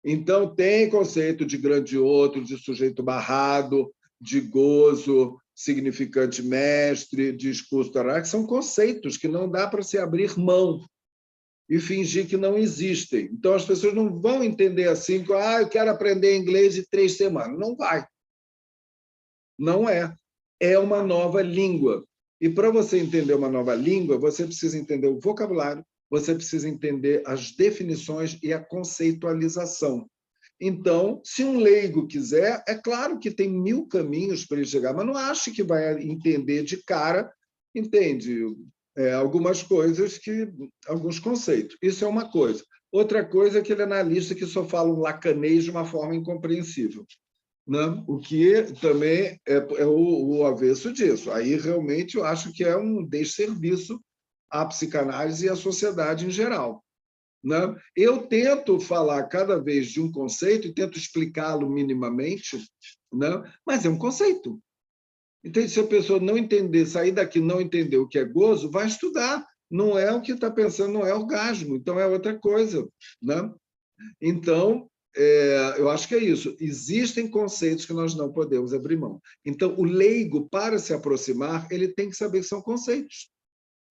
Então, tem conceito de grande outro, de sujeito barrado, de gozo, significante mestre, discurso oral, que são conceitos que não dá para se abrir mão e fingir que não existem. Então, as pessoas não vão entender assim, eu quero aprender inglês em 3 semanas. Não vai. Não é. É uma nova língua. E para você entender uma nova língua, você precisa entender o vocabulário, você precisa entender as definições e a conceitualização. Então, se um leigo quiser, é claro que tem 1000 caminhos para ele chegar, mas não ache que vai entender de cara, entende? Algumas coisas, alguns conceitos. Isso é uma coisa. Outra coisa é aquele analista que só fala um lacanês de uma forma incompreensível. né? O que também é o avesso disso. Aí, realmente, eu acho que é um desserviço à psicanálise e à sociedade em geral, né? Eu tento falar cada vez de um conceito e tento explicá-lo minimamente, né? Mas é um conceito. Então, se a pessoa não entender, sair daqui não entender o que é gozo, vai estudar. Não é o que está pensando, não é orgasmo, então é outra coisa, né? Então, eu acho que é isso. Existem conceitos que nós não podemos abrir mão. Então, o leigo, para se aproximar, ele tem que saber que são conceitos.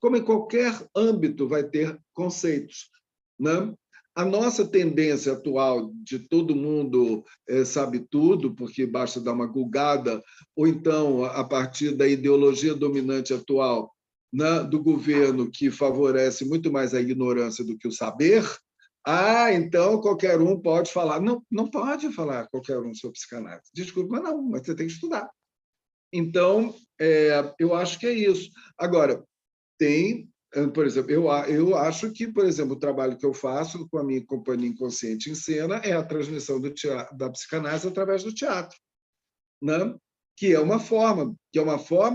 Como em qualquer âmbito vai ter conceitos, né? A nossa tendência atual de todo mundo sabe tudo, porque basta dar uma gulgada, ou então, a partir da ideologia dominante atual, né, do governo, que favorece muito mais a ignorância do que o saber, então qualquer um pode falar. Não, não pode falar qualquer um sobre psicanálise. Desculpa, mas não, mas você tem que estudar. Então, eu acho que é isso. Agora, tem, por exemplo, eu acho que, por exemplo, o trabalho que eu faço com a minha companhia Inconsciente em Cena é a transmissão da psicanálise através do teatro, né? Que é uma forma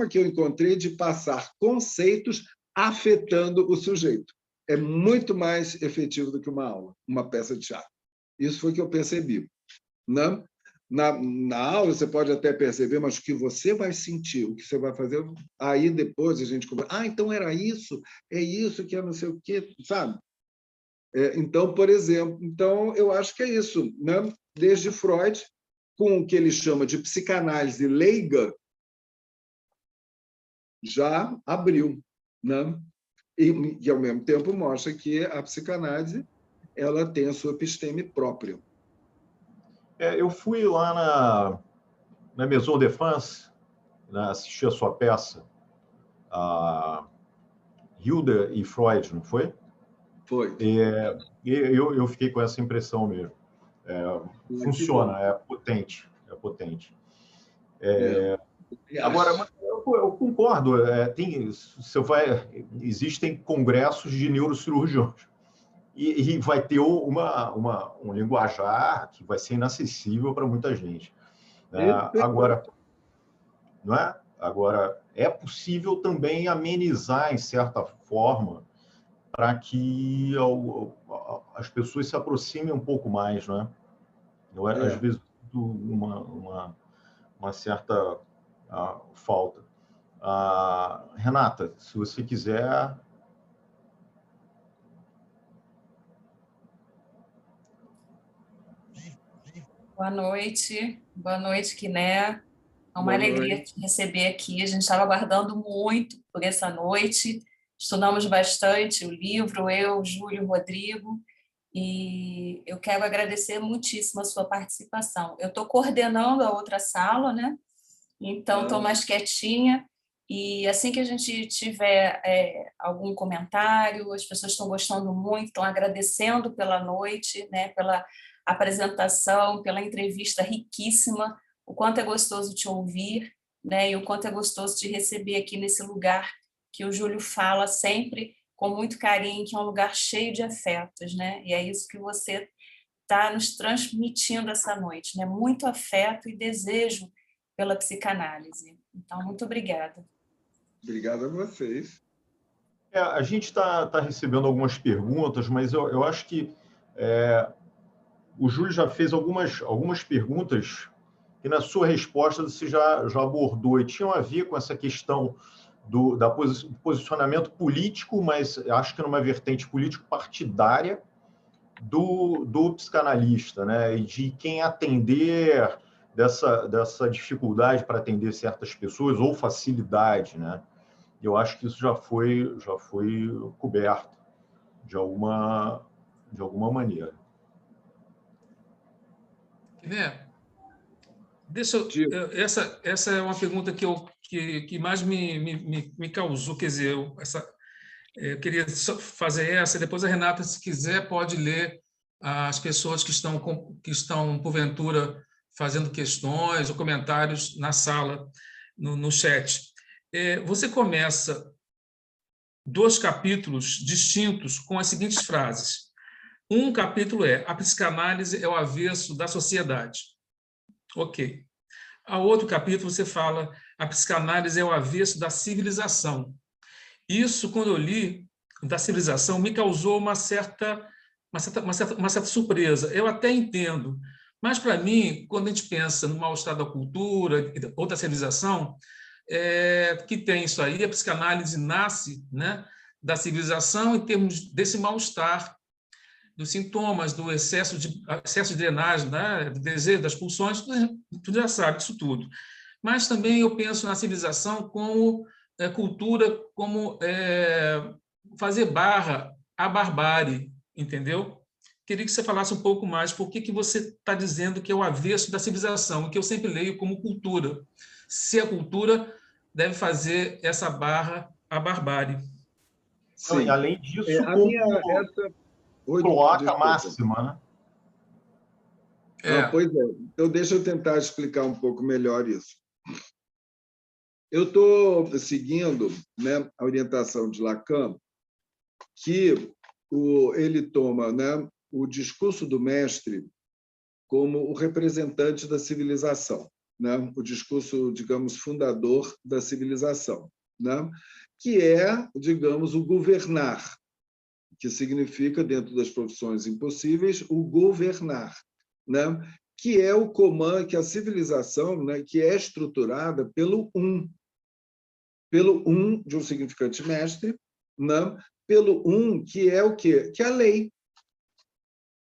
que eu encontrei de passar conceitos afetando o sujeito. É muito mais efetivo do que uma aula, uma peça de teatro. Isso foi o que eu percebi, né? Na aula você pode até perceber, mas o que você vai sentir, o que você vai fazer, aí depois a gente conversa. Então era isso, é isso que é não sei o quê, sabe? Então, por exemplo, eu acho que é isso, né? Desde Freud, com o que ele chama de psicanálise leiga, já abriu, né? E ao mesmo tempo mostra que a psicanálise ela tem a sua episteme própria. Eu fui lá na Maison de France, né, assistir a sua peça, a Hilda e Freud, não foi? Foi. Eu fiquei com essa impressão mesmo. Funciona, é potente. Agora, eu concordo. Existem congressos de neurocirurgiões e vai ter um linguajar que vai ser inacessível para muita gente. Agora, não é? Agora, é possível também amenizar, em certa forma, para que as pessoas se aproximem um pouco mais, não é? Às vezes, uma certa falta. Renata, se você quiser... Boa noite, Quiné. É uma alegria te receber aqui. A gente estava aguardando muito por essa noite. Estudamos bastante o livro, eu, Júlio, Rodrigo, e eu quero agradecer muitíssimo a sua participação. Eu estou coordenando a outra sala, né? Então estou mais quietinha, e assim que a gente tiver algum comentário, as pessoas estão gostando muito, estão agradecendo pela noite, né? Pela apresentação, pela entrevista riquíssima, o quanto é gostoso te ouvir, né? E o quanto é gostoso te receber aqui nesse lugar que o Júlio fala sempre com muito carinho, que é um lugar cheio de afetos, né? E é isso que você está nos transmitindo essa noite, né? Muito afeto e desejo pela psicanálise. Então, muito obrigada. Obrigado a vocês. A gente está recebendo algumas perguntas, mas eu acho que o Júlio já fez algumas perguntas que, na sua resposta, você já abordou, e tinham a ver com essa questão do posicionamento político, mas acho que numa vertente político-partidária do psicanalista, né? E de quem atender, dessa dificuldade para atender certas pessoas, ou facilidade, né? Eu acho que isso já foi coberto de alguma maneira. Essa é uma pergunta que mais me causou, quer dizer, eu queria só fazer essa, e depois a Renata, se quiser, pode ler as pessoas que estão porventura, fazendo questões ou comentários na sala, no chat. Você começa 2 capítulos distintos com as seguintes frases. Um capítulo a psicanálise é o avesso da sociedade. Ok. a outro capítulo você fala a psicanálise é o avesso da civilização. Isso, quando eu li da civilização, me causou uma certa surpresa. Eu até entendo, mas, para mim, quando a gente pensa no mal-estar da cultura ou da civilização, que tem isso aí, a psicanálise nasce, né, da civilização em termos desse mal-estar, dos sintomas, do excesso de drenagem, né, do desejo, das pulsões, tu já sabe disso tudo. Mas também eu penso na civilização como cultura, como fazer barra à barbárie, entendeu? Queria que você falasse um pouco mais por que você está dizendo que é o avesso da civilização, o que eu sempre leio como cultura. Se a cultura deve fazer essa barra à barbárie. Sim. Além disso, Oi, cloaca desculpa. máxima, né? Pois é. Então, deixa eu tentar explicar um pouco melhor isso. Eu estou seguindo, né, a orientação de Lacan, que ele toma, né, o discurso do mestre como o representante da civilização, né? O discurso, digamos, fundador da civilização, né? Que é, digamos, o governar, que significa, dentro das profissões impossíveis, o governar, né? Que é o comando, que a civilização, né, que é estruturada pelo de um significante mestre, né? Pelo que é o quê? Que é a lei.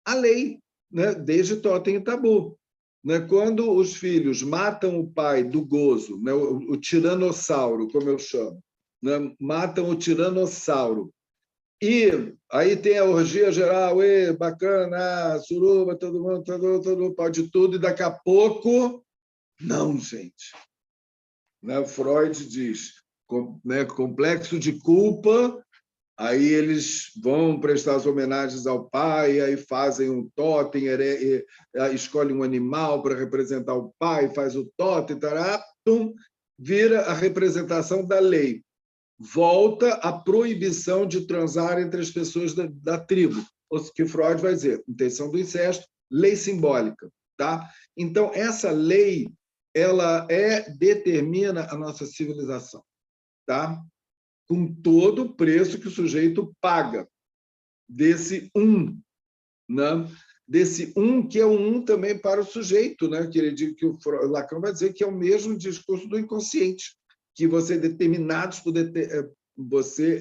A lei, né? Desde Totem e Tabu. Né? Quando os filhos matam o pai do gozo, né? O tiranossauro, como eu chamo, né? Matam o tiranossauro, e aí tem a orgia geral, bacana, suruba, todo mundo pode tudo, e daqui a pouco, não, gente. Né? Freud diz, né? Complexo de culpa, aí eles vão prestar as homenagens ao pai, aí fazem um totem, escolhem um animal para representar o pai, faz o totem, vira a representação da lei. Volta a proibição de transar entre as pessoas da tribo, o que Freud vai dizer, intenção do incesto, lei simbólica. Tá? Então, essa lei ela determina a nossa civilização, tá? Com todo o preço que o sujeito paga desse né? Desse que é também para o sujeito, né? Que o Lacan vai dizer que é o mesmo discurso do inconsciente, que você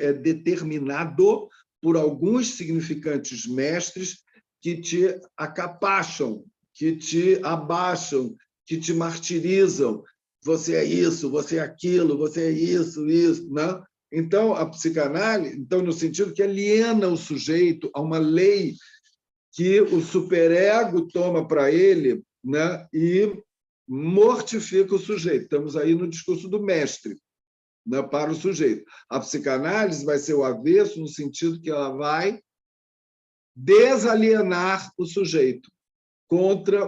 é determinado por alguns significantes mestres que te acapacham, que te abaixam, que te martirizam. Você é isso, você é aquilo, você é isso, né? Então, a psicanálise, no sentido que aliena o sujeito a uma lei que o superego toma para ele, né? E mortifica o sujeito. Estamos aí no discurso do mestre, né, para o sujeito. A psicanálise vai ser o avesso no sentido que ela vai desalienar o sujeito,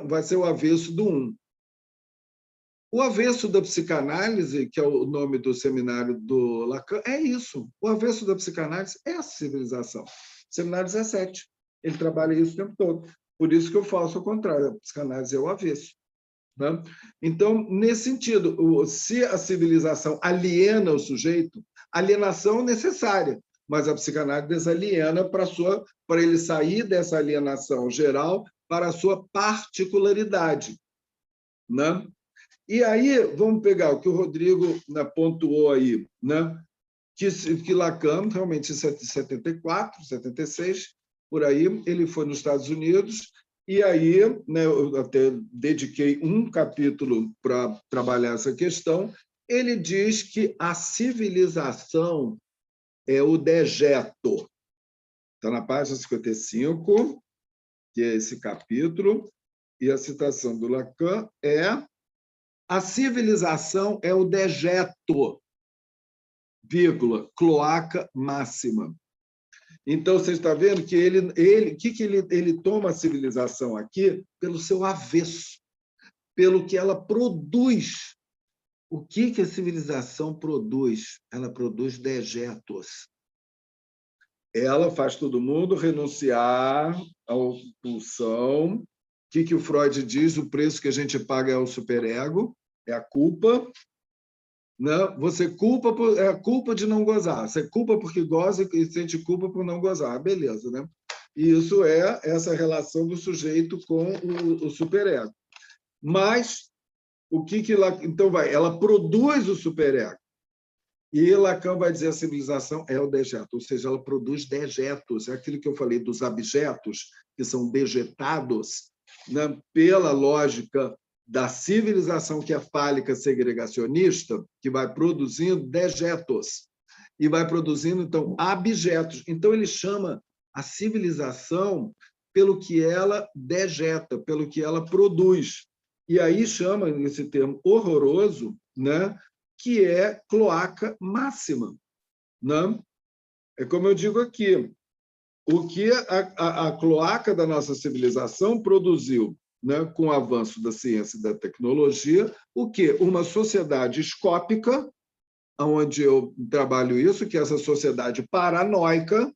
vai ser o avesso do O avesso da psicanálise, que é o nome do seminário do Lacan, é isso. O avesso da psicanálise é a civilização. Seminário 17. Ele trabalha isso o tempo todo. Por isso que eu faço ao contrário. A psicanálise é o avesso. Né? Então, nesse sentido, se a civilização aliena o sujeito, alienação é necessária, mas a psicanálise desaliena para ele sair dessa alienação geral para a sua particularidade. Né? E aí, vamos pegar o que o Rodrigo, né, pontuou aí, né? que Lacan, realmente em 74, 76, por aí, ele foi nos Estados Unidos. E aí, né, eu até dediquei um capítulo para trabalhar essa questão. Ele diz que a civilização é o dejeto. Está na página 55, que é esse capítulo, e a citação do Lacan é: a civilização é o dejeto, vírgula, cloaca máxima. Então, você está vendo que ele toma a civilização aqui pelo seu avesso, pelo que ela produz. O que a civilização produz? Ela produz dejetos. Ela faz todo mundo renunciar à pulsão. O que o Freud diz? O preço que a gente paga é o superego. É a culpa, né? Você culpa é a culpa de não gozar. Você culpa porque goza e sente culpa por não gozar. Beleza, né? E isso é essa relação do sujeito com o superego. Mas o que então ela produz o superego. E Lacan vai dizer a civilização é o dejeto, ou seja, ela produz dejetos. É aquilo que eu falei dos abjetos, que são dejetados, né, pela lógica da civilização que é fálica segregacionista, que vai produzindo dejetos e vai produzindo, então, abjetos. Então, ele chama a civilização pelo que ela dejeta, pelo que ela produz. E aí chama esse termo horroroso, né, que é cloaca máxima. Né? É como eu digo aqui, o que a cloaca da nossa civilização produziu, né, com o avanço da ciência e da tecnologia, o quê? Uma sociedade escópica, onde eu trabalho isso, que é essa sociedade paranoica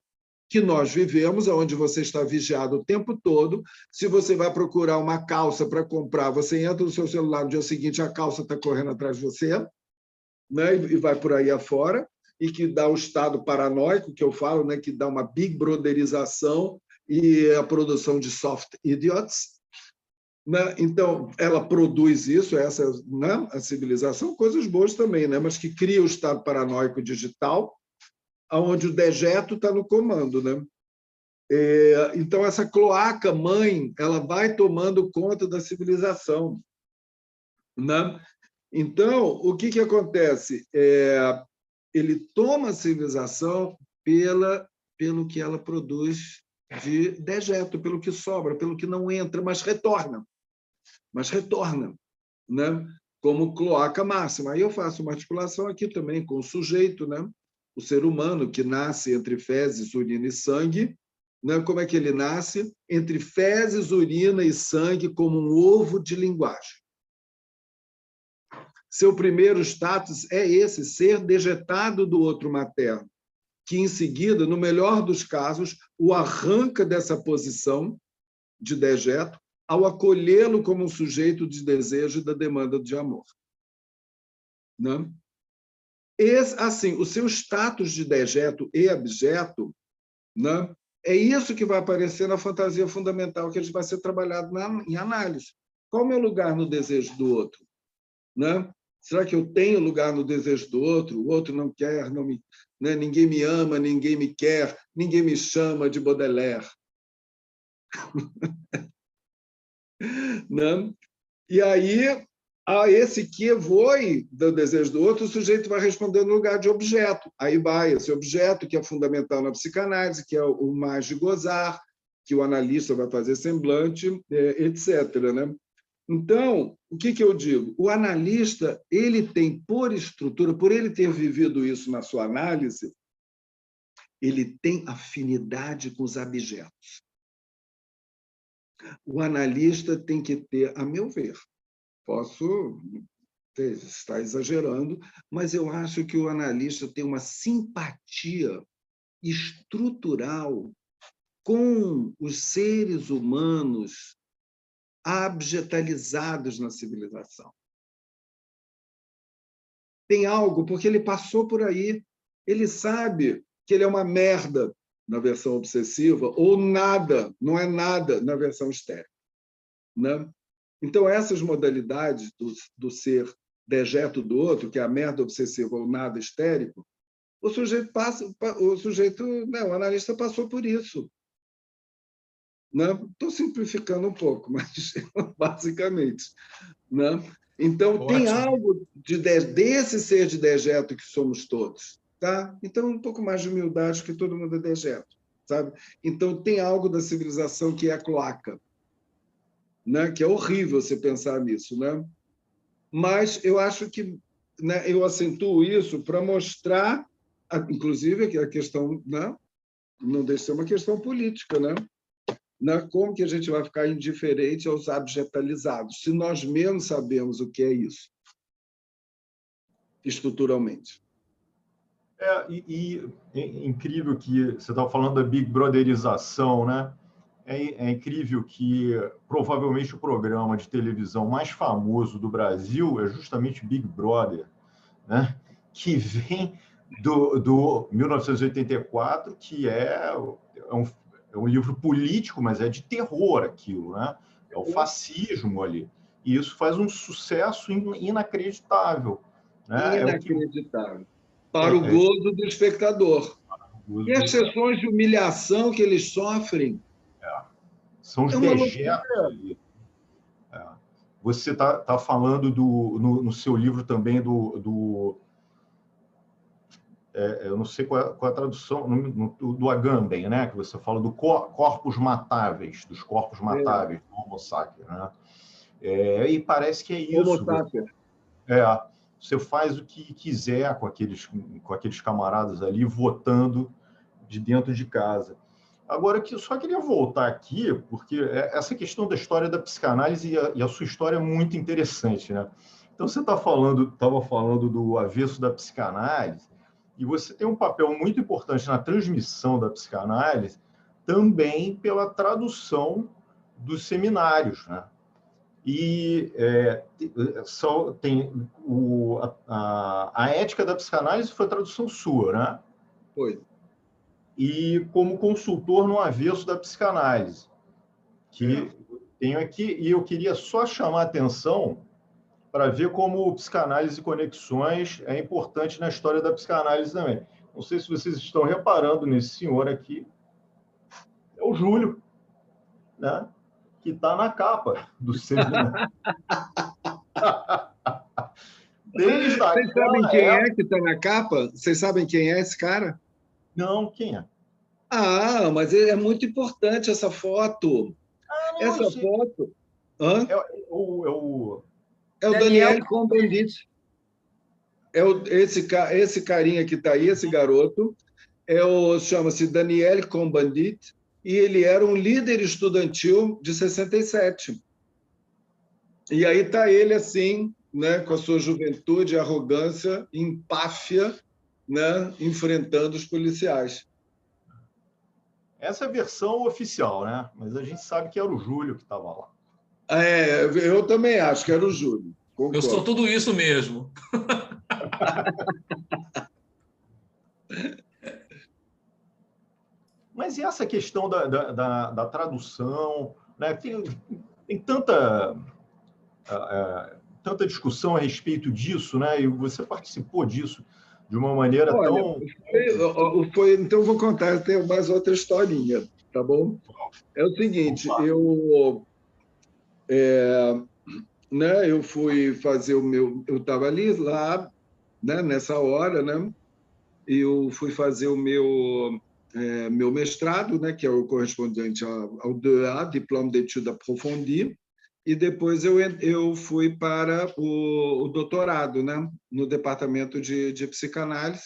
que nós vivemos, onde você está vigiado o tempo todo. Se você vai procurar uma calça para comprar, você entra no seu celular no dia seguinte, a calça está correndo atrás de você, né, e vai por aí afora, e que dá o estado paranoico, que eu falo, né, que dá uma big brotherização e a produção de soft idiots. Né? Então, ela produz isso, essa, né, a civilização, coisas boas também, né, mas que cria o estado paranoico digital, onde o dejeto está no comando. Né? Então, essa cloaca mãe ela vai tomando conta da civilização. Né? Então, o que acontece? Ele toma a civilização pelo que ela produz de dejeto, pelo que sobra, pelo que não entra, mas retorna. Né? Como cloaca máxima. Aí eu faço uma articulação aqui também com o sujeito, né? O ser humano que nasce entre fezes, urina e sangue. Né? Como é que ele nasce? Entre fezes, urina e sangue, como um ovo de linguagem. Seu primeiro status é esse, ser dejetado do outro materno, que, em seguida, no melhor dos casos, o arranca dessa posição de dejeto ao acolhê-lo como um sujeito de desejo e da demanda de amor. Né? Assim, o seu status de dejeto e abjeto, né, é isso que vai aparecer na fantasia fundamental que vai ser trabalhado em análise. Qual é o meu lugar no desejo do outro? Né? Será que eu tenho lugar no desejo do outro? O outro não quer, não me, né? Ninguém me ama, ninguém me quer, ninguém me chama de Baudelaire. Né? E aí, a esse que voe do desejo do outro, o sujeito vai responder no lugar de objeto. Aí vai esse objeto, que é fundamental na psicanálise, que é o mais de gozar, que o analista vai fazer semblante, etc. Né? Então, o que eu digo? O analista, ele tem, por estrutura, por ele ter vivido isso na sua análise, ele tem afinidade com os abjetos. O analista tem que ter, a meu ver, posso estar exagerando, mas eu acho que o analista tem uma simpatia estrutural com os seres humanos abjetalizados na civilização. Tem algo, porque ele passou por aí, ele sabe que ele é uma merda na versão obsessiva, ou nada, não é nada na versão histérica. Né? Então, essas modalidades do ser dejeto do outro, que é a merda obsessiva ou nada histérico, o sujeito o analista passou por isso. Estou simplificando um pouco, mas basicamente. Né? Então, ótimo. Tem algo desse ser de dejeto que somos todos. Tá? Então, um pouco mais de humildade, que todo mundo é dejeto. Sabe? Então, tem algo da civilização que é a cloaca. Né? Que é horrível você pensar nisso. Né? Mas eu acho que, né, eu acentuo isso para mostrar, inclusive, que a questão, né, não deixa de ser uma questão política, né? Como que a gente vai ficar indiferente aos abjetalizados, se nós mesmos sabemos o que é isso, estruturalmente. É incrível que você estava falando da Big Brotherização, né? É incrível que provavelmente o programa de televisão mais famoso do Brasil é justamente Big Brother, né? Que vem do 1984, que é um livro político, mas é de terror aquilo, né? É o fascismo ali. E isso faz um sucesso inacreditável, né? Inacreditável. Para o gozo do espectador. E as sessões de humilhação que eles sofrem. São os dejetos ali. Você está falando no seu livro também eu não sei qual é a tradução, do Agamben, né? Que você fala do corpos matáveis, dos corpos matáveis do Homo sapiens, né? E parece que é isso. Você faz o que quiser com aqueles camaradas ali, votando de dentro de casa. Agora, eu só queria voltar aqui, porque essa questão da história da psicanálise e a sua história é muito interessante, né? Então, você estava falando do avesso da psicanálise, e você tem um papel muito importante na transmissão da psicanálise, também pela tradução dos seminários, né? E tem a ética da psicanálise foi a tradução sua, né? Foi. E como consultor no avesso da psicanálise, que tenho aqui, e eu queria só chamar a atenção para ver como psicanálise e conexões é importante na história da psicanálise também. Não sei se vocês estão reparando nesse senhor aqui, é o Júlio, né? Que está na capa do seminário. Desde Vocês sabem quem é que está na capa? Vocês sabem quem é esse cara? Não, quem é? Ah, mas é muito importante essa foto. Essa foto... É o Daniel Cohn-Bendit. Esse carinha que está aí, esse garoto, chama-se Daniel Cohn-Bendit, e ele era um líder estudantil de 67. E aí está ele assim, né, com a sua juventude, arrogância, empáfia, né, enfrentando os policiais. Essa é a versão oficial, né? Mas a gente sabe que era o Júlio que estava lá. Eu também acho que era o Júlio. Concordo. Eu sou tudo isso mesmo. Mas e essa questão da tradução? Né? Tem tanta discussão a respeito disso, né? E você participou disso de uma maneira tão... Então, vou contar, tem mais outra historinha, tá bom? É o seguinte, eu fui fazer o meu... Eu estava ali, lá, né, nessa hora, né? Eu fui fazer o meu mestrado, né, que é o correspondente ao DEA, Diplôme d'études approfondies, e depois eu fui para o doutorado, né, no departamento de psicanálise.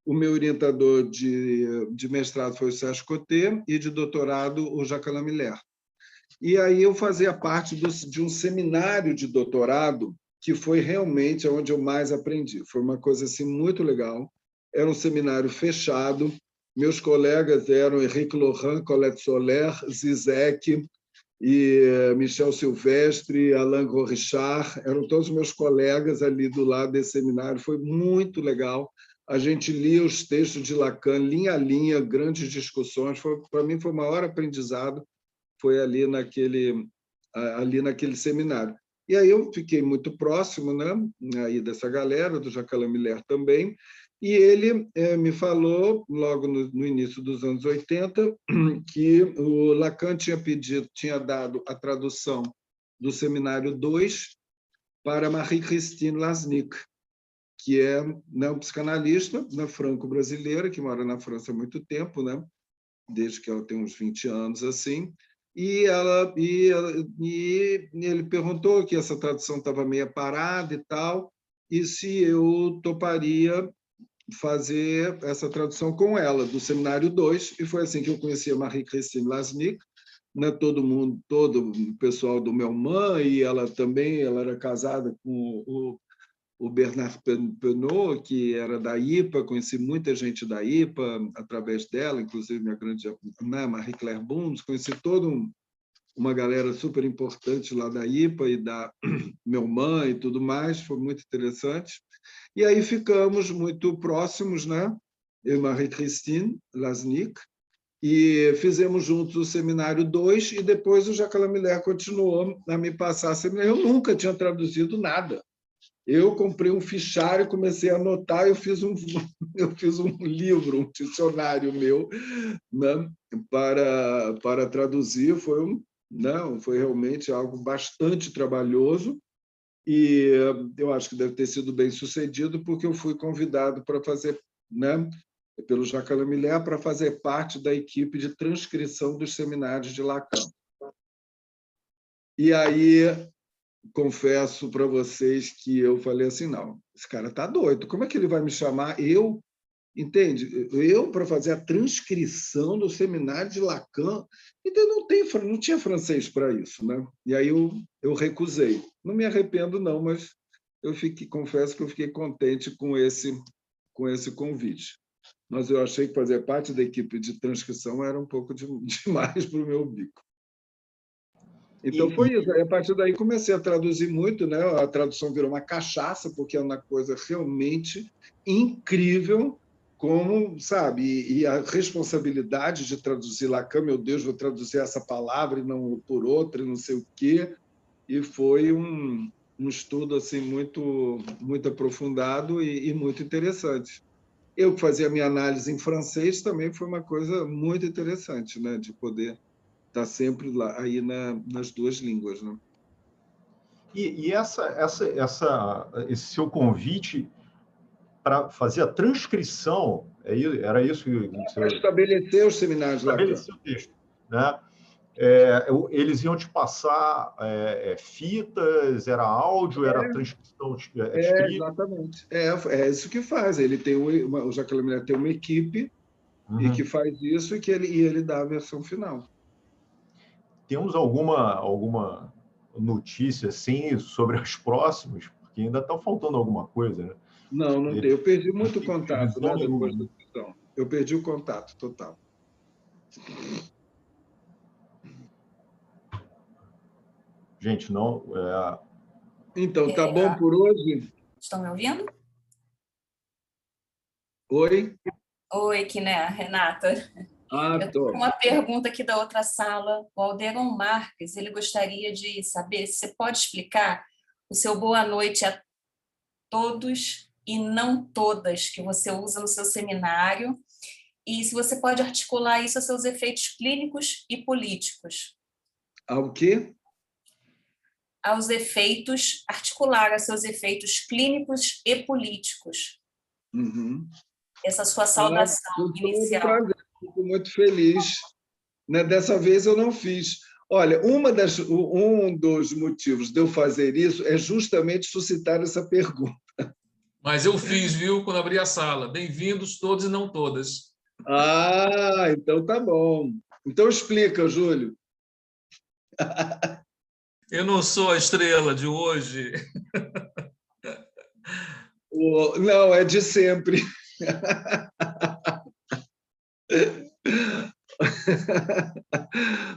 O meu orientador de mestrado foi o Sérgio Coté e de doutorado o Jacques Miller. E aí eu fazia parte de um seminário de doutorado que foi realmente onde eu mais aprendi. Foi uma coisa assim muito legal. Era um seminário fechado. Meus colegas eram Henrique Laurent, Colette Soler, Zizek e Michel Silvestre, Alain Gorichard. Eram todos meus colegas ali do lado desse seminário. Foi muito legal. A gente lia os textos de Lacan, linha a linha, grandes discussões. Para mim, foi o maior aprendizado. Foi ali naquele seminário. E aí eu fiquei muito próximo, né, aí dessa galera, do Jacques Miller também, e ele me falou, logo no início dos anos 80, que o Lacan tinha dado a tradução do Seminário 2 para Marie-Christine Lasnik, que é, né, um psicanalista, né, franco-brasileira, que mora na França há muito tempo, né, desde que ela tem uns 20 anos, assim. E ele perguntou que essa tradução estava meio parada e tal, e se eu toparia fazer essa tradução com ela, do Seminário 2, e foi assim que eu conheci a Marie-Christine Lasnik, né? Todo o pessoal do Melman, e ela também, ela era casada com o Bernard Penot, que era da IPA, conheci muita gente da IPA através dela, inclusive minha grande Marie-Claire Bundes, conheci toda uma galera super importante lá da IPA e da meu mãe e tudo mais, foi muito interessante. E aí ficamos muito próximos, né? Eu e Marie-Christine Lasnik, e fizemos juntos o Seminário 2, e depois o Jacques Lamillère continuou a me passar seminário. Eu nunca tinha traduzido nada. Eu comprei um fichário, comecei a anotar, eu fiz um livro, um dicionário meu, né, para traduzir. Foi realmente algo bastante trabalhoso, e eu acho que deve ter sido bem sucedido, porque eu fui convidado para fazer, né, pelo Jacques Lamillère, para fazer parte da equipe de transcrição dos seminários de Lacan. E aí, confesso para vocês que eu falei assim, não, esse cara está doido, como é que ele vai me chamar? Entende? Eu para fazer a transcrição do seminário de Lacan, então não tinha francês para isso, né? E aí eu recusei. Não me arrependo não, mas confesso que eu fiquei contente com esse convite. Mas eu achei que fazer parte da equipe de transcrição era um pouco demais para o meu bico. Então foi isso. Aí, a partir daí comecei a traduzir muito, né? A tradução virou uma cachaça, porque é uma coisa realmente incrível, como, sabe? E a responsabilidade de traduzir Lacan, meu Deus, vou traduzir essa palavra e não por outra, e não sei o quê. E foi um estudo assim muito aprofundado e muito interessante. Eu que fazia a minha análise em francês também foi uma coisa muito interessante, né? De poder estar sempre lá, aí nas duas línguas, né? E esse seu convite para fazer a transcrição, era isso que para estabelecer os seminários lá. Estabelecer o texto, né? Eles iam te passar fitas, era áudio, era transcrição escrita? Exatamente. É isso que faz. Ele tem o Jacques Lamillère tem uma equipe e que faz isso, e ele dá a versão final. Temos alguma notícia assim sobre os próximos? Porque ainda está faltando alguma coisa, né? Não tem. Eu perdi muito contato, né, depois da questão. Eu perdi o contato total. Gente, não... Então, tá bom por hoje? Estão me ouvindo? Oi? Oi, Quiné, Renata. Eu tenho uma pergunta aqui da outra sala. O Alderon Marques, ele gostaria de saber se você pode explicar o seu boa noite a todos e não todas que você usa no seu seminário, e se você pode articular isso a seus efeitos clínicos e políticos. Ao quê? Aos efeitos, articular a seus efeitos clínicos e políticos. Essa sua saudação inicial. Fico muito feliz. Né? Dessa vez eu não fiz. Olha, um dos motivos de eu fazer isso é justamente suscitar essa pergunta. Mas eu fiz, viu, quando abri a sala. Bem-vindos todos e não todas. Ah, então tá bom. Então explica, Júlio. Eu não sou a estrela de hoje. Não, é de sempre.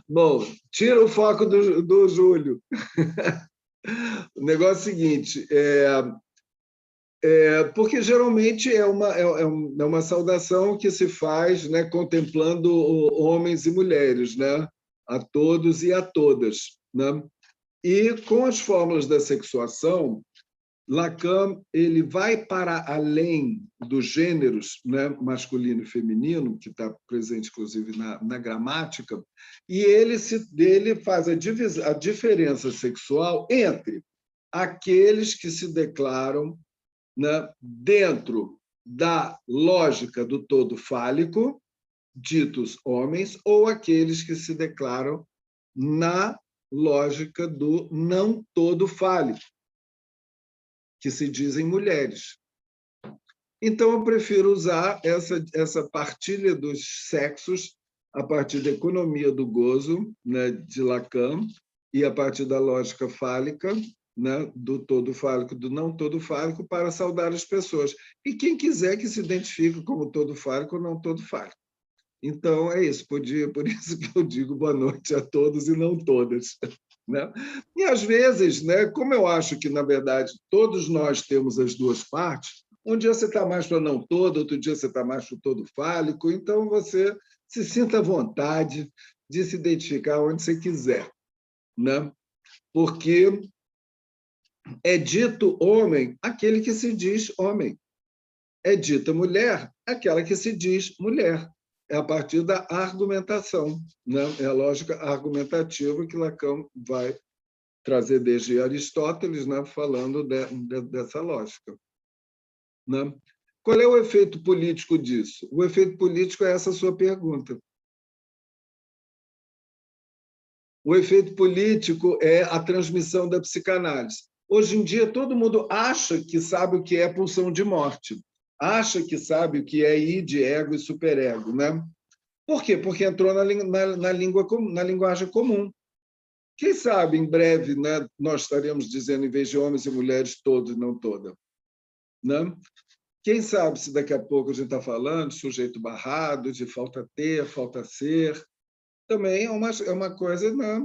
Bom, tira o foco do Júlio. O negócio é o seguinte, porque geralmente é uma saudação que se faz, né, contemplando homens e mulheres, né, a todos e a todas, né? E com as fórmulas da sexuação, Lacan ele vai para além dos gêneros, né, masculino e feminino, que está presente, inclusive, na gramática, e ele faz a diferença sexual entre aqueles que se declaram, né, dentro da lógica do todo fálico, ditos homens, ou aqueles que se declaram na lógica do não todo fálico, que se dizem mulheres. Então, eu prefiro usar essa partilha dos sexos a partir da economia do gozo, né, de Lacan, e a partir da lógica fálica, né, do todo fálico, do não todo fálico, para saudar as pessoas. E quem quiser que se identifique como todo fálico ou não todo fálico. Então, é isso. Por isso que eu digo boa noite a todos e não todas. Né? E, às vezes, né, como eu acho que, na verdade, todos nós temos as duas partes, um dia você está mais para não todo, outro dia você está mais para o todo fálico, então você se sinta à vontade de se identificar onde você quiser. Né? Porque é dito homem aquele que se diz homem. É dita mulher aquela que se diz mulher. É a partir da argumentação, né? É a lógica argumentativa que Lacan vai trazer desde Aristóteles, né? Falando dessa lógica. Né? Qual é o efeito político disso? O efeito político é essa sua pergunta. O efeito político é a transmissão da psicanálise. Hoje em dia, todo mundo acha que sabe o que é pulsão de morte, acha que sabe o que é id, ego e superego. Né? Por quê? Porque entrou na linguagem comum. Quem sabe, em breve, né, nós estaremos dizendo, em vez de homens e mulheres, todos, não toda. Né? Quem sabe se daqui a pouco a gente está falando de sujeito barrado, de falta ter, falta ser. Também é uma coisa, né,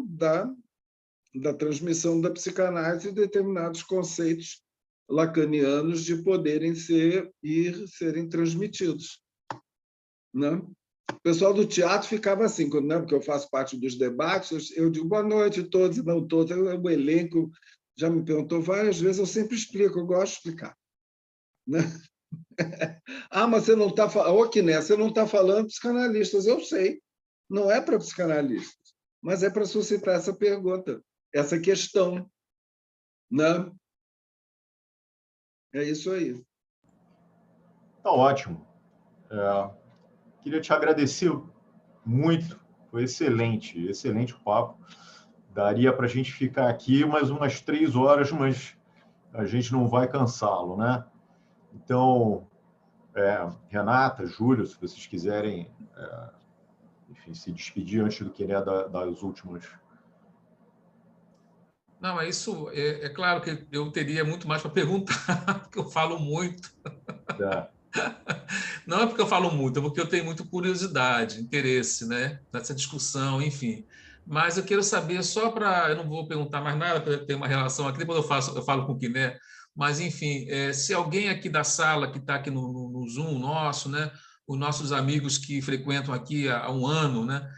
da transmissão da psicanálise de determinados conceitos lacanianos de poderem serem transmitidos. Né? O pessoal do teatro ficava assim, porque eu faço parte dos debates, eu digo boa noite a todos e não todos. O elenco já me perguntou várias vezes, eu sempre explico, eu gosto de explicar. Né? Ah, mas você não está falando, você não está falando psicanalistas, eu sei, não é para psicanalistas, mas é para suscitar essa pergunta, essa questão. Né? É isso aí. Tá ótimo. Queria te agradecer muito, foi excelente o papo. Daria para a gente ficar aqui mais umas 3 horas, mas a gente não vai cansá-lo, né? Então, Renata, Júlio, se vocês quiserem, enfim, se despedir antes do que das últimas. Não, é isso. É claro que eu teria muito mais para perguntar, porque eu falo muito. Não é porque eu falo muito, é porque eu tenho muita curiosidade, interesse, né, nessa discussão, enfim. Mas eu quero saber, só para... Eu não vou perguntar mais nada, para ter uma relação aqui, depois eu falo com o Quiné, mas, enfim, se alguém aqui da sala, que está aqui no Zoom nosso, né, os nossos amigos que frequentam aqui há um ano, né,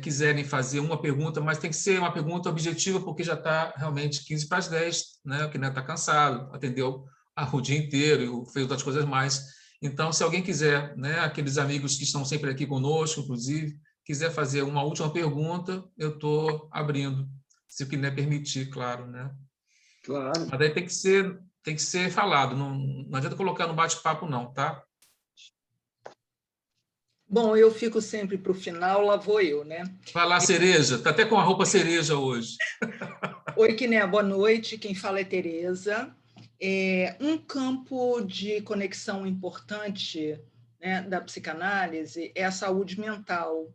quiserem fazer uma pergunta, mas tem que ser uma pergunta objetiva, porque já está realmente 15 para as 10, né, o Quiné está cansado, atendeu o dia inteiro, fez outras coisas mais. Então, se alguém quiser, né, aqueles amigos que estão sempre aqui conosco, inclusive, quiser fazer uma última pergunta, eu estou abrindo, se o Quiné permitir, claro, né? Claro. Mas daí tem que ser falado, não adianta colocar no bate-papo, não, tá? Bom, eu fico sempre para o final, lá vou eu, né? Vai lá, Cereja, está até com a roupa cereja hoje. Oi, Quiné, boa noite, quem fala é Tereza. Um campo de conexão importante, né, da psicanálise é a saúde mental.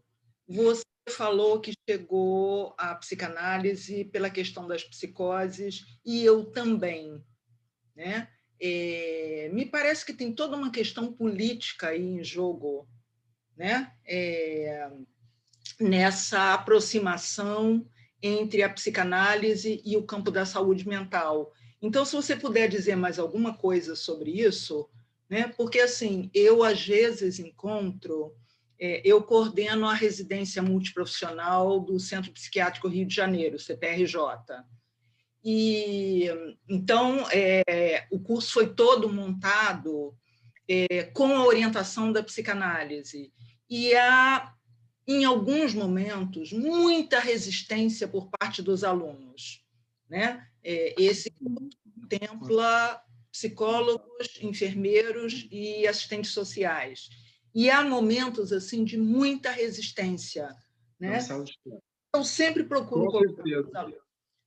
Você falou que chegou à psicanálise pela questão das psicoses, e eu também. Né? Me parece que tem toda uma questão política aí em jogo, né? Nessa aproximação entre a psicanálise e o campo da saúde mental. Então, se você puder dizer mais alguma coisa sobre isso, né? Porque, assim, eu, às vezes, eu coordeno a residência multiprofissional do Centro Psiquiátrico Rio de Janeiro, CPRJ. E, então, o curso foi todo montado com a orientação da psicanálise. E há, em alguns momentos, muita resistência por parte dos alunos. Né? Esse contempla psicólogos, enfermeiros e assistentes sociais. E há momentos assim de muita resistência. Né? Eu sempre procuro o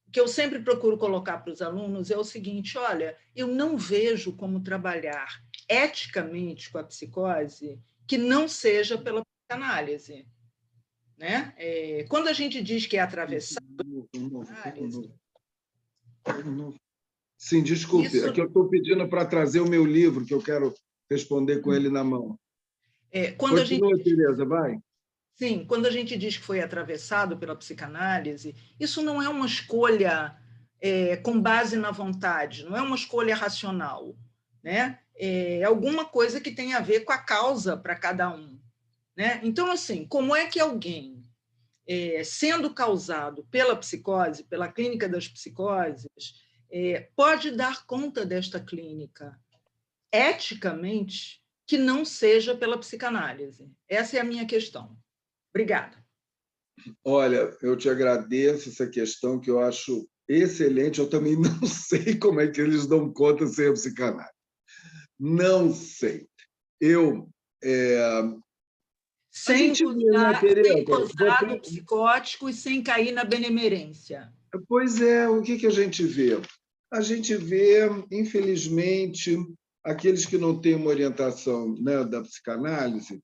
que eu sempre procuro colocar para os alunos é o seguinte: olha, eu não vejo como trabalhar eticamente com a psicose que não seja pela psicanálise. Né? Quando a gente diz que é atravessado pela psicanálise, Sim, desculpe, é que eu estou pedindo para trazer o meu livro, que eu quero responder com ele na mão. Continua, Tereza, vai. Sim, quando a gente diz que foi atravessado pela psicanálise, isso não é uma escolha com base na vontade, não é uma escolha racional, né? É alguma coisa que tem a ver com a causa para cada um, né? Então, assim, como é que alguém, sendo causado pela psicose, pela clínica das psicoses, pode dar conta desta clínica eticamente que não seja pela psicanálise? Essa é a minha questão. Obrigada. Olha, eu te agradeço essa questão que eu acho excelente. Eu também não sei como é que eles dão conta sem a psicanálise. Não sei. Sem gozar do Tereza? psicótico e sem cair na benemerência. Pois é, o que a gente vê? A gente vê, infelizmente, aqueles que não têm uma orientação, né, da psicanálise.